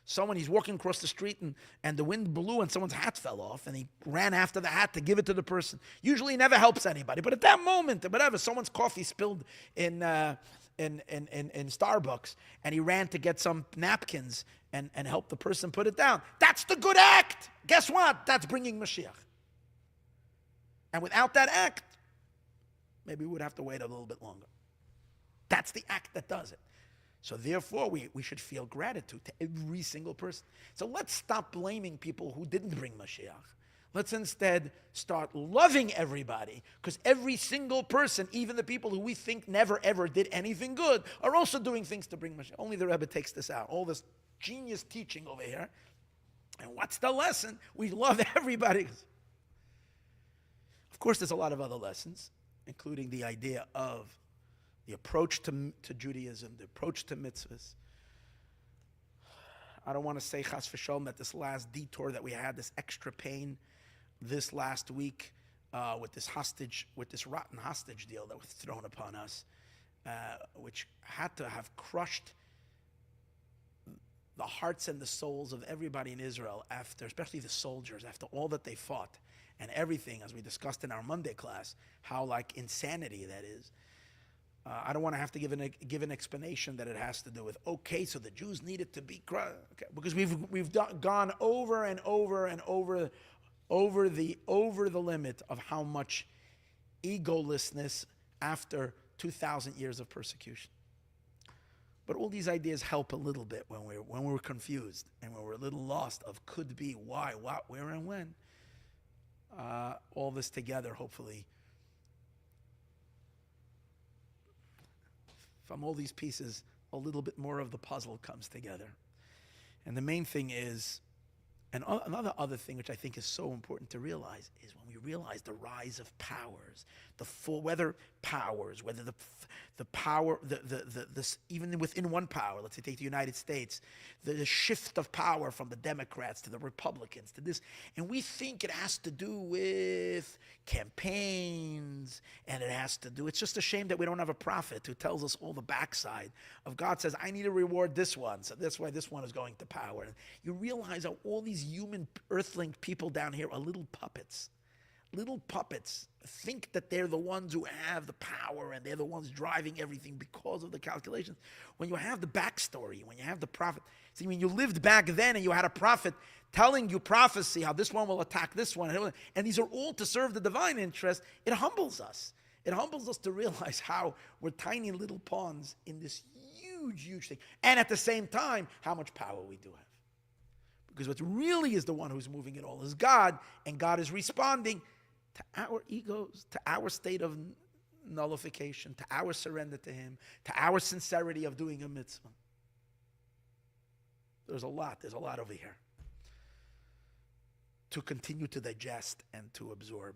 A: He's walking across the street and the wind blew and someone's hat fell off and he ran after the hat to give it to the person. Usually he never helps anybody, but at that moment, whatever, someone's coffee spilled in Starbucks and he ran to get some napkins and help the person put it down. That's the good act. Guess what? That's bringing Mashiach. And without that act, maybe we would have to wait a little bit longer. That's the act that does it. So therefore, we should feel gratitude to every single person. So let's stop blaming people who didn't bring Mashiach. Let's instead start loving everybody, because every single person, even the people who we think never ever did anything good, are also doing things to bring Mashiach. Only the Rebbe takes this out. All this genius teaching over here. And what's the lesson? We love everybody. Of course, there's a lot of other lessons, including the idea of the approach to Judaism, the approach to mitzvahs. I don't want to say chas v'sholom that this last detour that we had, this extra pain this last week with this rotten hostage deal that was thrown upon us, which had to have crushed the hearts and the souls of everybody in Israel after, especially the soldiers, after all that they fought and everything, as we discussed in our Monday class, how like insanity that is. I don't want to have to give an explanation that it has to do with, okay, so the Jews needed to be crushed, okay, because we've gone over and over and over the limit of how much egolessness after 2,000 years of persecution. But all these ideas help a little bit when we're confused and when we're a little lost of could be, why, what, where, and when. All this together, hopefully, from all these pieces, a little bit more of the puzzle comes together. And the main thing is, and another other thing which I think is so important to realize is when we realize the rise of powers, whether the power, this even within one power, let's say take the United States, the shift of power from the Democrats to the Republicans to this, and we think it has to do with campaigns, and it's just a shame that we don't have a prophet who tells us all the backside of God says, I need to reward this one, so that's why this one is going to power. And you realize how all these human earthling people down here are little puppets. Little puppets think that they're the ones who have the power and they're the ones driving everything because of the calculations. When you have the backstory, when you have the prophet, see, when you lived back then and you had a prophet telling you prophecy, how this one will attack this one, and these are all to serve the divine interest, it humbles us. It humbles us to realize how we're tiny little pawns in this huge, huge thing. And at the same time, how much power we do have. Because what really is the one who's moving it all is God, and God is responding to our egos, to our state of nullification, to our surrender to Him, to our sincerity of doing a mitzvah. There's a lot over here to continue to digest and to absorb.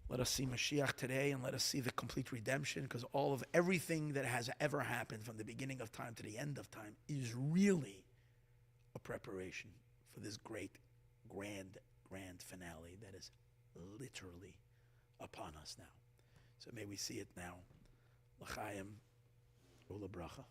A: Let us see Mashiach today, and let us see the complete redemption, because everything that has ever happened from the beginning of time to the end of time is really a preparation for this great, grand finale that is literally upon us now. So may we see it now. L'chaim u'lebracha.